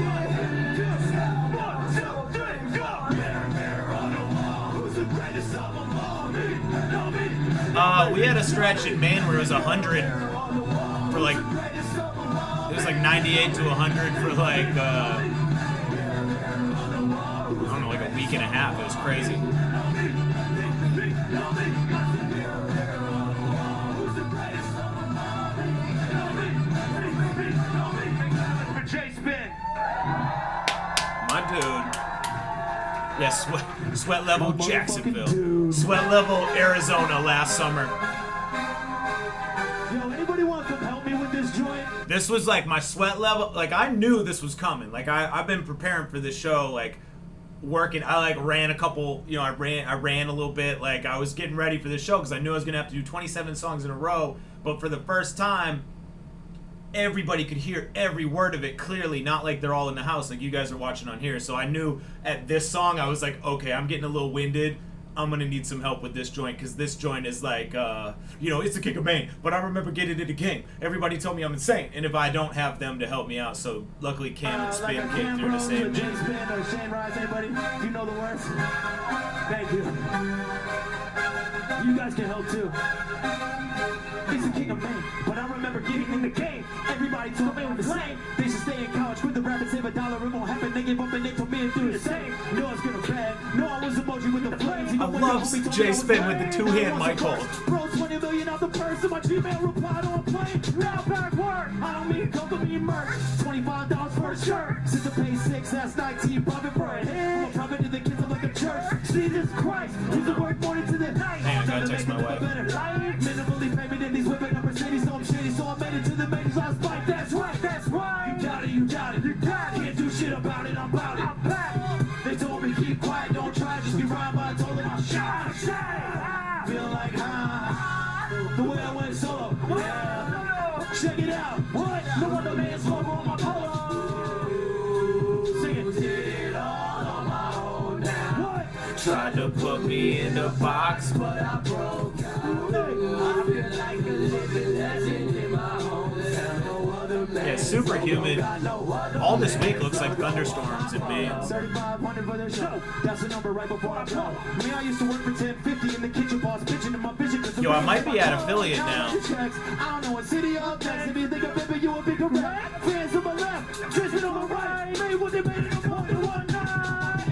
We had a stretch in Maine where it was 100 for like, it was like 98 to 100 for like, I don't know, like a week and a half. It was crazy. My dude. Yeah, sweat level Jacksonville. Sweat level Arizona last summer. Yo, anybody want to help me with this joint? This was like my sweat level. Like I knew this was coming. Like I've been preparing for this show. Like working. I like ran a couple. You know, I ran a little bit. Like I was getting ready for this show because I knew I was gonna have to do 27 songs in a row. But for the first time, everybody could hear every word of it clearly, not like they're all in the house like you guys are watching on here. So I knew at this song, I was like, okay, I'm getting a little winded. I'm going to need some help with this joint because this joint is like, you know, it's the King of Maine, but I remember getting it again. Everybody told me I'm insane, and if I don't have them to help me out, so luckily Cam and Spin came through to save me. Spin or Shane Rise, anybody? You know the words? Thank you. You guys can help too. It's the King of Maine, but I remember getting in the game. Everybody told me it was lame. They should stay in college with the rabbit, save $1. It won't happen. They gave up and they told me to do the same. No, I was gonna bag. No, I was emoji with the flames. I love Jay Spin with the two-hand mic hold. Bro, 20 million out the purse, so my Gmail replied on plane. Now back work. I don't mean come to me merch. $25 for a shirt. Since I paid 6, that's 19. Profit for a head. I'm a prophet to the kids, I'm like a church. Jesus Christ, who's the work morning to the night? Hang on, gotta text my wife. Minimally payment in these whipping up Mercedes, so I'm shady, so I made it to the majors last fight. That's right, that's right. You got it, you got it, you got it. Can't do shit about it, I'm about it. I'm back. They told me keep quiet, don't try, just be rhyme, but I told them I'll shine. Feel like the way I went solo. Yeah. Check it out. What? No wonder man's Tried to put me in the box, but I broke out. I feel like a living legend in my hometown. No other man. Yeah, super humid. All this week looks like thunderstorms in Maine. 3,500 for their show. That's the number right before I blow. Me, I used to work for 1050 in the kitchen, boss bitching in my vision. Yo, I might be at affiliate now. I don't know what city up next. If you think of it, you a big correct. Fans on my left, Tristan on my right. Made what they made in a more than one night.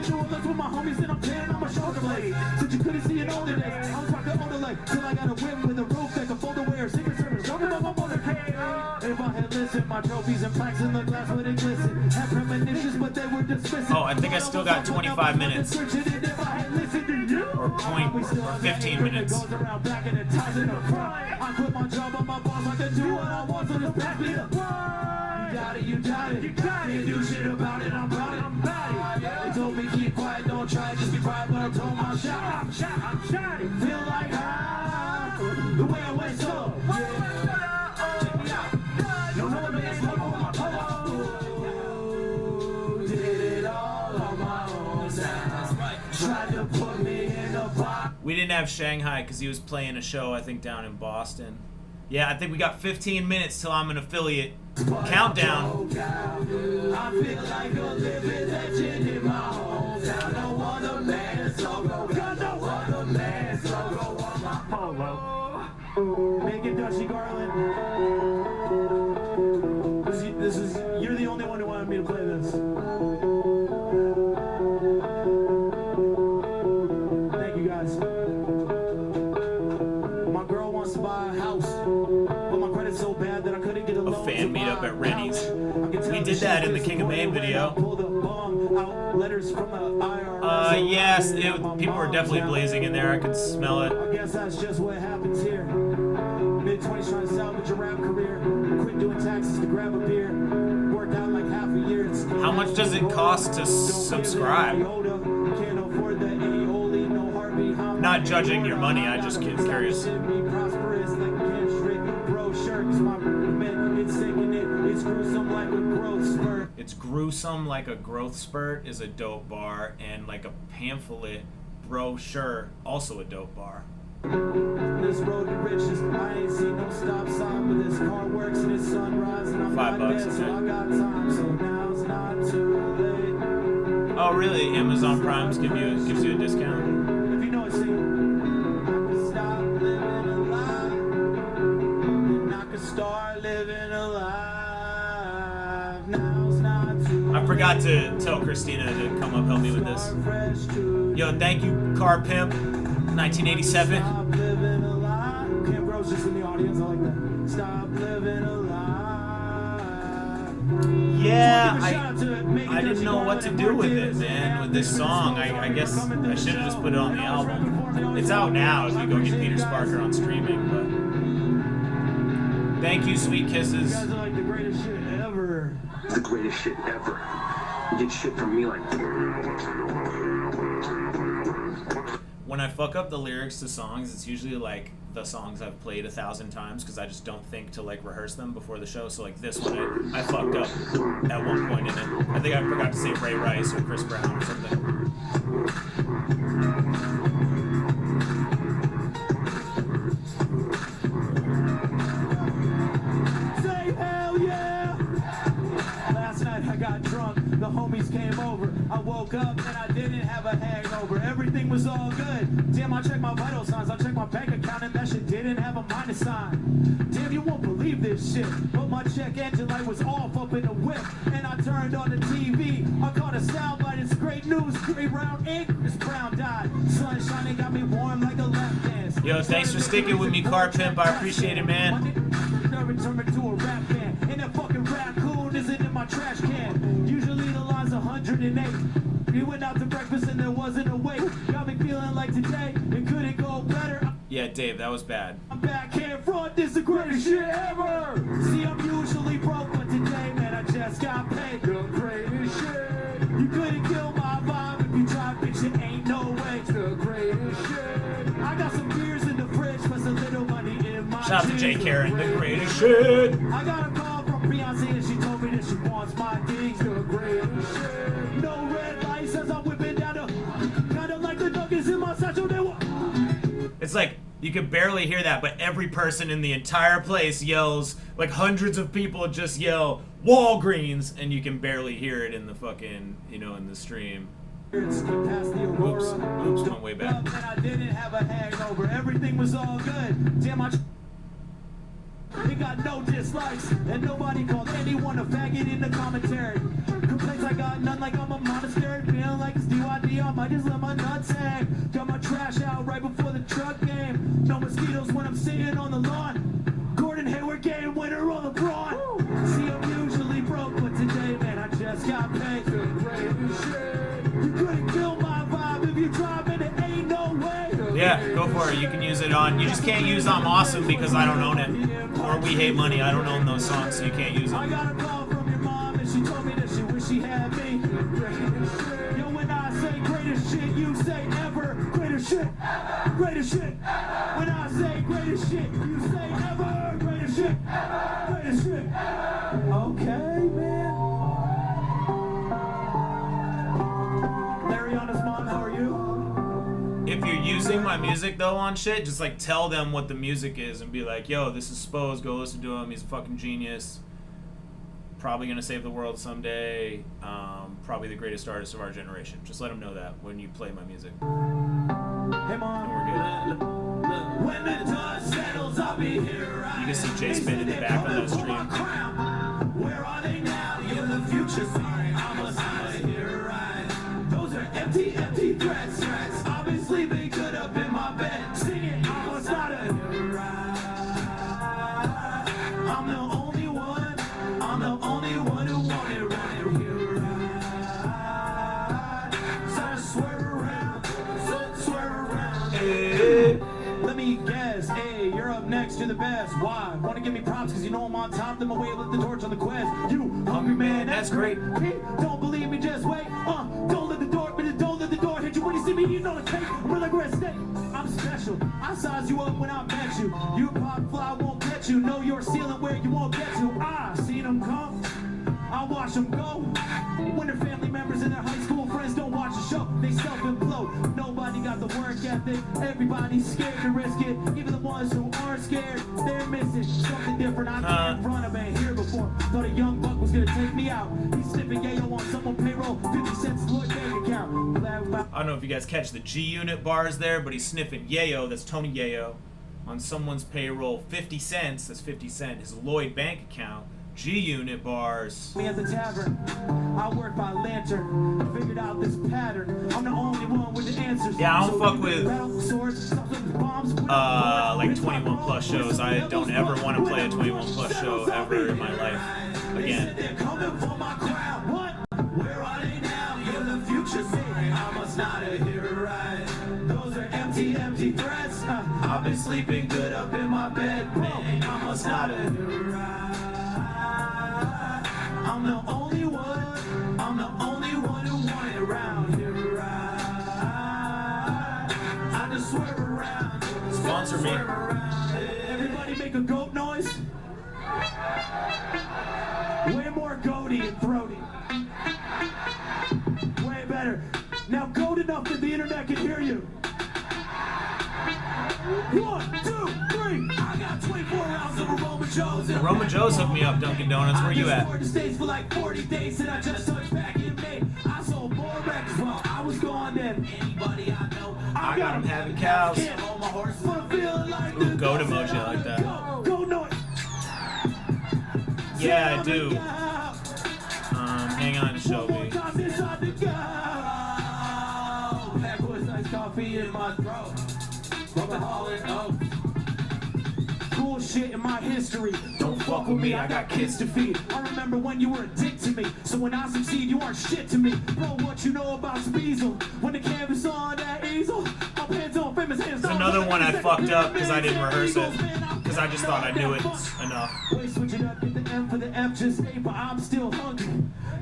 You know, that's with my homies and I'm tearing on my shoulder blade. Since you couldn't see in older days, I was rocking older leg till I got a whip with a roof that could fold away or Secret Service. Talking about my motorcade. If I had listened, my trophies and plaques in the glass would have glistened. Had premonitions, but they were dismissing. Oh, I think I still got 25 minutes. Or 15 minutes. I put my job on my boss, I can do what I want, so just back me up. You got it. Can't do shit about it, I'm about it. They told me keep quiet, don't try, just be quiet, but I'm told my shot. I'm shining. Feel like the way I went so. Check me out. No man's logo on my polo. Did it all on my own sound. Tried to put me in a box. We didn't have Shanghai because he was playing a show, I think, down in Boston. Yeah, I think we got 15 minutes till I'm an affiliate. Countdown. I feel like a living legend in my hometown. No other man's logo. Got no other man's logo on my polo. Make it Dutchy Garland. You're the only one who wanted me to play this. Thank you guys. My girl wants to buy a house, but my credit's so bad that I couldn't get a loan. A fan meetup at Rennie's. We did that in the King of Maine video. Yes, people were definitely blazing in there. I could smell it. I guess that's just what happens here. Mid-20s trying to salvage a rap career. Quit doing taxes to grab a beer. Worked out like half a year. How much does it cost to subscribe? Not judging your money, I just get curious. It's gruesome like a growth spurt is a dope bar, and like a pamphlet brochure, also a dope bar. This road to riches, I ain't seen no stop sign, but this car works and it's sunrise, and I'm $5 not dead, so I got time, so now's not too late. Oh really? Amazon Prime gives you a discount? If you know it, sing. I can stop living a lie, and I can start living a life. Now's not too late. I forgot to tell Christina to come up help me with this. Yo, thank you, Car Pimp. 1987. Stop living a lie. Cam Bros just in the audience, I like that. Stop living a lie. Yeah, I didn't know what to do with it, man, with this song. I guess I should have just put it on the album. It's out now if you go get Peter Sparker on streaming, but thank you, Sweet Kisses. You guys are like the greatest shit ever. The greatest shit ever. You get shit from me like... When I fuck up the lyrics to songs, it's usually like the songs I've played 1,000 times because I just don't think to like rehearse them before the show. So like this one, I fucked up at one point in it. I think I forgot to say Ray Rice or Chris Brown or something. Say hell yeah! Last night I got drunk, the homies came over. I woke up and I didn't have a hangover. Everything was all good. Damn, I checked my vital signs. I checked my bank account and that shit didn't have a minus sign. Damn, you won't believe this shit. But my check engine light was off up in the whip. And I turned on the TV. I caught a soundbite. It's great news. Gray brown ink. Chris Brown died. Sun shining got me warm like a lap dance. Yo, thanks for sticking with me, Car Pimp. I appreciate it, man. Turn me to a rap band. And that fucking raccoon isn't in my trash can. Usually the line's 108. We went out to breakfast and there wasn't a wait. Got me feeling like today, it couldn't go better. Yeah, Dave, that was bad. I'm back here front, this is the greatest shit ever. See, I'm usually broke, but today, man, I just got paid. The greatest shit. You couldn't kill my vibe if you tried, bitch, it ain't no way. The greatest shit. I got some beers in the fridge, plus a little money in my Shout out to Jay jeans. Karen, the greatest shit. I got a call from Beyonce and she told me that she wants my things. The greatest shit. No red light says I'm whipping down the kinda like the It's like you could barely hear that, but every person in the entire place yells, like hundreds of people just yell Walgreens, and you can barely hear it in the fucking, you know, in the stream. Oops, went way back. And I didn't have a hangover. Everything was all good. Damn, he got no dislikes, and nobody called anyone a faggot in the commentary. Complaints I got none, like I'm a monastery. Feeling like it's DYD, I might just let my nuts hang. Got my trash out right before the truck game. No mosquitoes when I'm sitting on the lawn. Gordon Hayward game winner on LeBron. See, I'm usually broke, but today, man, I just got paid. You couldn't kill my vibe if you drive and it ain't no way. Yeah, go for it. You can use it on. You just can't use I'm Awesome because I don't own it. Or We Hate Money. I don't own those songs, so you can't use I them. got a call from your mom and she told me that she wish she had me. Yo, when I say greatest shit, you say ever. Greatest shit, greatest shit. When I say greatest shit, you say ever. Greatest shit, greatest shit. Okay, man. Mariana's mom, how are you? If you're using my music though on shit, just like tell them what the music is and be like, yo, this is Spose, go listen to him, he's a fucking genius. Probably gonna save the world someday. Probably the greatest artist of our generation. Just let them know that when you play my music. Hey, And mom. we're good. When the dust settles, I'll be here. You can see Jay Spin in the back on that stream. Where are they now? You're the future. Sorry, I must not hear right. Those are empty, empty threats. I've been sleeping good up in my bed. Sing it, I must not hear right. I'm the only one. I'm the only one who want it right. Here right. So I swerve around. Swerve around. Hey. Let me guess, hey, you're up next, you're the best. Why? Wanna give me props cause you know I'm on top, then my way lit the torch on the quest. You, hungry man, that's great. Hey, don't believe me, just wait. Don't let the door, but don't let the door hit you when you see me, you know the cake. I'm really great steak. I'm special. I size you up when I met you. You pop fly won't get you. Know your ceiling where you won't get to. I seen them come. I watch them go. When their family members and their high school friends don't watch the show, they self-implode. Nobody got the work ethic. Everybody's scared to risk it. Even the ones who aren't scared, they're missing something different. I can't run. I've been here before. Thought a young buck was gonna take me out. He's sniffing yayo on someone's payroll. 50 cents Lloyd bank account. I don't know if you guys catch the G Unit bars there, but he's sniffing yayo. That's Tony Yayo on someone's payroll. 50 cents. That's 50 Cent. His Lloyd bank account. G Unit bars. Me at the tavern, I work by lantern. Figured out this pattern. I'm the only one with the answers. Yeah, I don't fuck with like 21 plus shows. I don't ever want to play a 21 plus show ever in my life again. They're coming for my crown. What? Where are they now? You're the future. I must not hear right. Those are empty, empty threats. I've been sleeping good up in my bed. Man, I must not hear right. I'm the only one. I'm the only one who want it around here. Right. I just swerve around. Sponsor me. Everybody make a goat noise. Way more goaty and throaty. Way better. Now goat enough that the internet can hear you. 1, 2, 3. I got 24 ounces of Aroma Joe's. Aroma Joe's hooked me up, Dunkin' Donuts. Where you at? I just toured the States for like 40 days and I just touched back in May. I sold more records while I was gone than anybody I know. I got him having cows. Can't hold my horse, but I'm feeling like Ooh, goat emoji, I like that. Go noise. Yeah, I do. Hang on, Shelby. That was nice coffee in my throat. Cool shit in my history. Don't fuck with me, I got kids to feed. I remember when you were a dick to me. So when I succeed, you aren't shit to me. Bro, what you know about Speezel? When the canvas on that easel, my pants on famous hands. It's another one I fucked up because I didn't rehearse it. Because I just thought I knew it enough. Wait, switch it up, get the M for the F, just A, but I'm still hungry.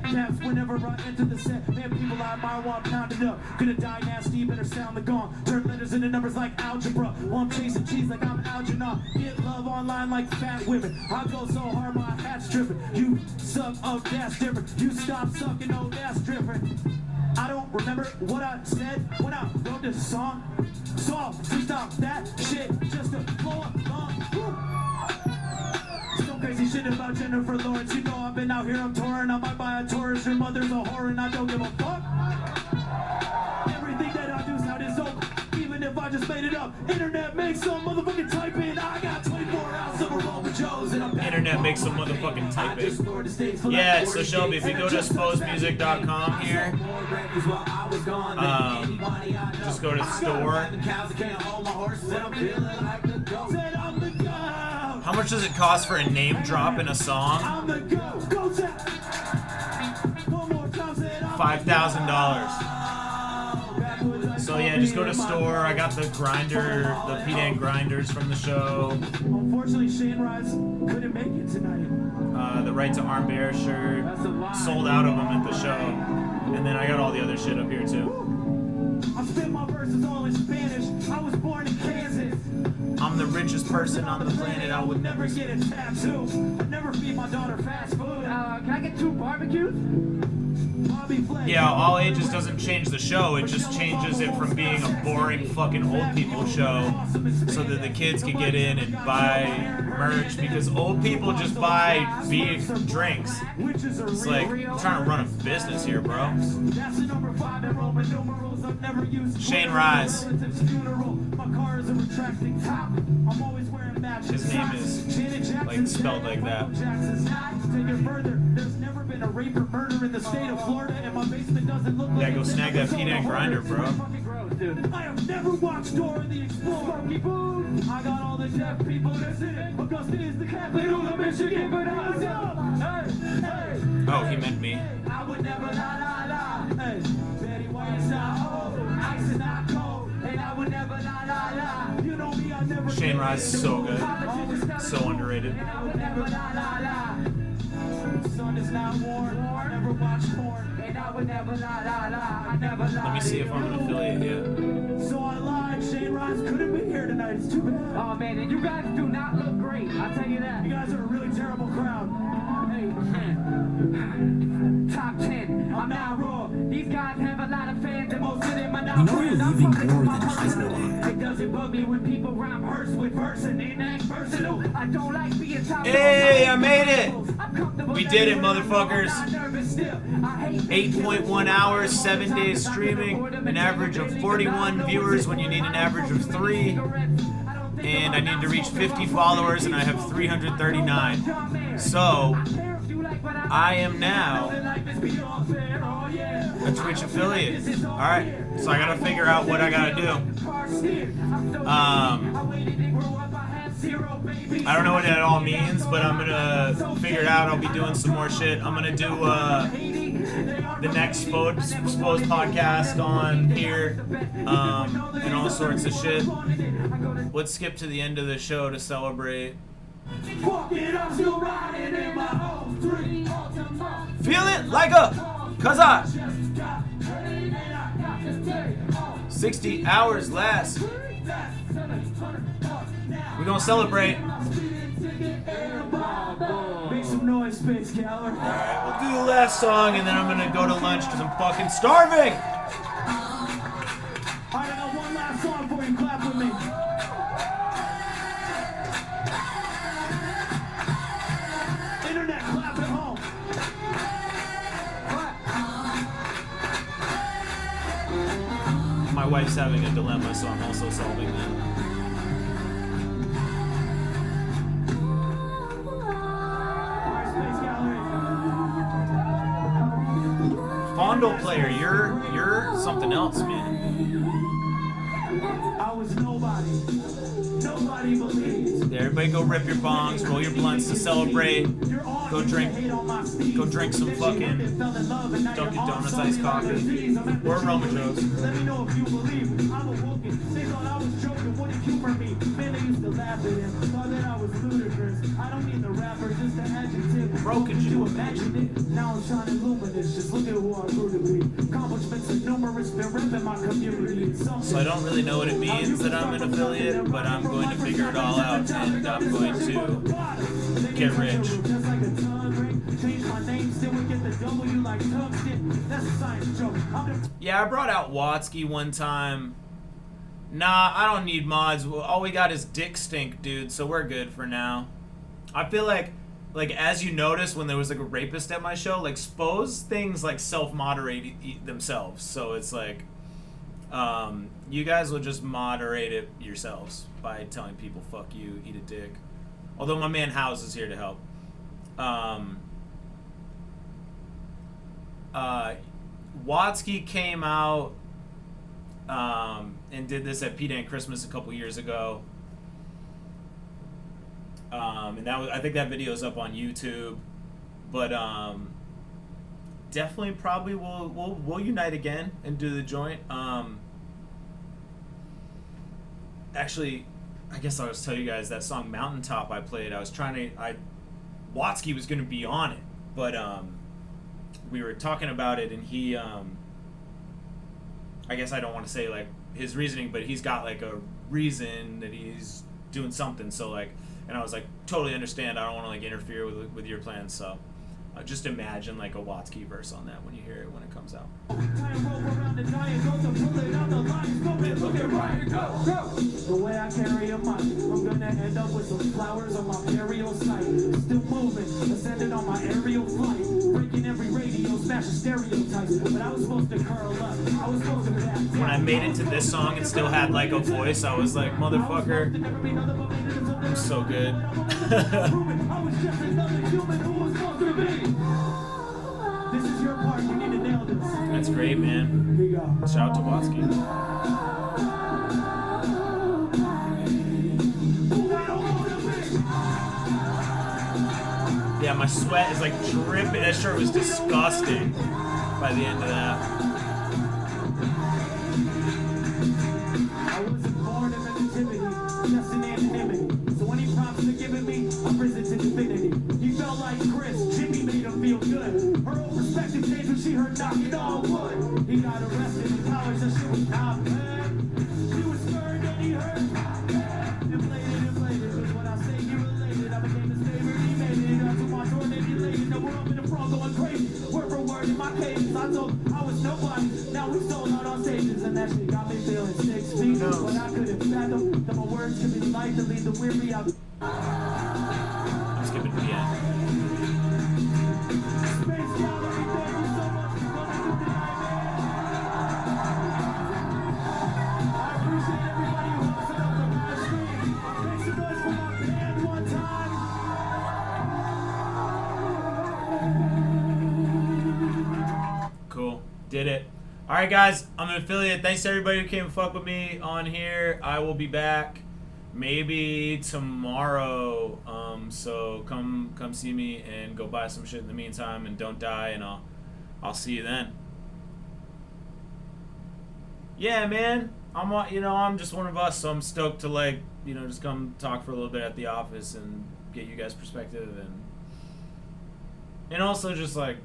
Caps whenever I enter the set. Man, people I admire while pounding up. Gonna die nasty, better sound the gong. Turn letters into numbers like algebra. While I'm chasing cheese like I'm Algernon. Get love online like fat women. I go so hard, my hat's tripping. You suck, oh, that's different. You stop sucking, oh, that's different. I don't remember what I said when I wrote this song. Soft, freestyle, that shit just a flow along. Some crazy shit about Jennifer Lawrence. You know I've been out here, I'm touring. I might buy a Taurus. Your mother's a whore and I don't give a fuck. Everything that I do sounded so, even if I just made it up. Internet makes some motherfucking type in. I got 24 ounces of Roman Joes and I'm Internet makes some motherfucking type in. Yeah, so Shelby, if you go to sposemusic.com here, just go to store. How much does it cost for a name drop in a song? $5,000. So yeah, just go to store. I got the grinder, the P-Dan grinders from the show. Unfortunately, Shane Rise couldn't make it tonight. The Right to Arm Bear shirt. Sold out of them at the show. And then I got all the other shit up here too. I spit my verses all in Spanish. I was born in Kansas. I'm the richest person on the planet. I would Never get a tattoo. I'd never feed my daughter fast food. Can I get 2 barbecues? Yeah, all ages doesn't change the show. It just changes it from being a boring fucking old people show so that the kids can get in and buy merch, because old people just buy big drinks. It's like, I'm trying to run a business here, bro. Shane Rise. His name is like spelled like that. A rape or murder in the state of Florida, and my basement doesn't look like. Yeah, go snag that P-Dan grinder, bro. I have never watched Dora the Explorer. I got all the deaf people listening. Augusta is the capital of Michigan, but I know. Hey. Oh, he meant me. I would never lie. Hey, Betty White is not old, ice is not cold, and I would never lie. You know me, I never. Shane Rise is so good, so underrated. And I would never lie. The sun is not warm. I never watch porn. And I would never lie. I never lie. Let me see if I'm an affiliate yet. So I lied. Shane Rise couldn't be here tonight. It's too bad. Oh man, and you guys do not look great. I'll tell you that. You guys are a really terrible crowd. Hey, top 10. I'm not raw. These guys have a lot of fans, and most of them are not. You know you're leaving more than he's no longer. It doesn't bug me when people rhyme verse with verse and they act versatile. I don't like being top. Hey, I made it! We did it, motherfuckers. 8.1 hours, 7 days streaming, an average of 41 viewers when you need an average of 3. And I need to reach 50 followers, and I have 339. So, I am now a Twitch affiliate. Alright, so I gotta figure out what I gotta do. I don't know what that all means, but I'm gonna figure it out. I'll be doing some more shit. I'm gonna do the next Spose podcast on here, and all sorts of shit. Let's skip to the end of the show to celebrate. Feel it like a Kazakh. 60 hours last. We're gonna celebrate. Make some noise, Space Caller. Alright, we'll do the last song and then I'm gonna go to lunch because I'm fucking starving! Alright, I got one last song for you. Clap with me. Internet, clap at home. My wife's having a dilemma, so I'm also solving that. Alright, Space Gallery. Fondle player, you're something else, man. I was nobody. Nobody believes. Everybody go rip your bongs, roll your blunts to celebrate. Go drink some fucking Dunkin' Donuts iced coffee. Or Roma Joe's. Let me know if you believe I'm awoken. They thought I was joking, wouldn't humor me. Man, they used to laugh at him. Thought that I was ludicrous. I don't need the rapper, just an adjective. Bro, could you imagine it? Now I'm shining luminous. Just look at who I grew to be. Accomplishments are numerous, been repping my community. So I don't really know what it means that I'm an affiliate, but I'm going to figure it all out and I'm going to get rich. Just like a tongue ring, change my name game, still we get the W like tungsten. That's a science joke. Yeah, I brought out Watsky one time. Nah, I don't need mods. All we got is dick stink, dude, so we're good for now. I feel like as you noticed when there was like a rapist at my show, like Spose things like self-moderate themselves. So it's like you guys will just moderate it yourselves by telling people fuck you, eat a dick. Although my man House is here to help. Watsky came out and did this at P-Dan Christmas a couple years ago. And that was, I think that video is up on YouTube. But definitely probably we'll unite again and do the joint. Actually, I guess I'll just tell you guys that song Mountaintop I played. Watsky was gonna be on it, but we were talking about it, and he I guess I don't want to say like his reasoning, but he's got like a reason that he's doing something. So like, and I was like, totally understand. I don't want to like interfere with your plans. So just imagine like a Watsky verse on that when you hear it when it comes out. The way I carry a mic, I'm gonna end up with some flowers on my burial site. Still moving, ascending on my aerial flight, breaking every radio, smashing stereotypes. But I was supposed to curl up. I was supposed to back down. When I made it to this song and still had like a voice, I was like, motherfucker, I'm so good. I was just another human who was supposed to be. This is your part. You need to nail this. That's great, man. Here you go. Shout out to Watsky. Yeah, my sweat is like dripping. That shirt was disgusting by the end of that. I wasn't born in negativity, just in anonymity. So any props they're giving me, I'm risen to divinity. He felt like Chris, Jimmy made him feel good. Her whole perspective changed when she heard knocking on wood. He got arrested in college, that shit was not bad. She was scared and he hurt. Inflated, was what I say, he related. I became his favorite, he made it. Got to my door, they related. Now we're up in the front going crazy. Word for word in my cadence. I told I was nobody, now we sold out on stages. And that shit got me feeling 6 feet. But I couldn't fathom that my words could be light to lead the weary out. I'm skipping to the end. Space Gallery, thank you so much for coming through tonight, man. I appreciate everybody who hosted up the live stream. Make some noise for my band one time. Cool. Did it. Alright guys, I'm an affiliate. Thanks to everybody who came and fuck with me on here. I will be back maybe tomorrow. So come see me and go buy some shit in the meantime and don't die, and I'll see you then. Yeah, man. I'm just one of us, so I'm stoked to like, just come talk for a little bit at the office and get you guys' perspective, and also just like,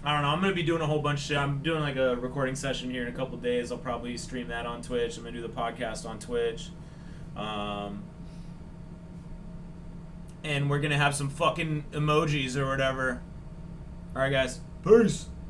I don't know, I'm going to be doing a whole bunch of shit. I'm doing like a recording session here in a couple days. I'll probably stream that on Twitch. I'm going to do the podcast on Twitch. And we're going to have some fucking emojis or whatever. Alright guys, peace!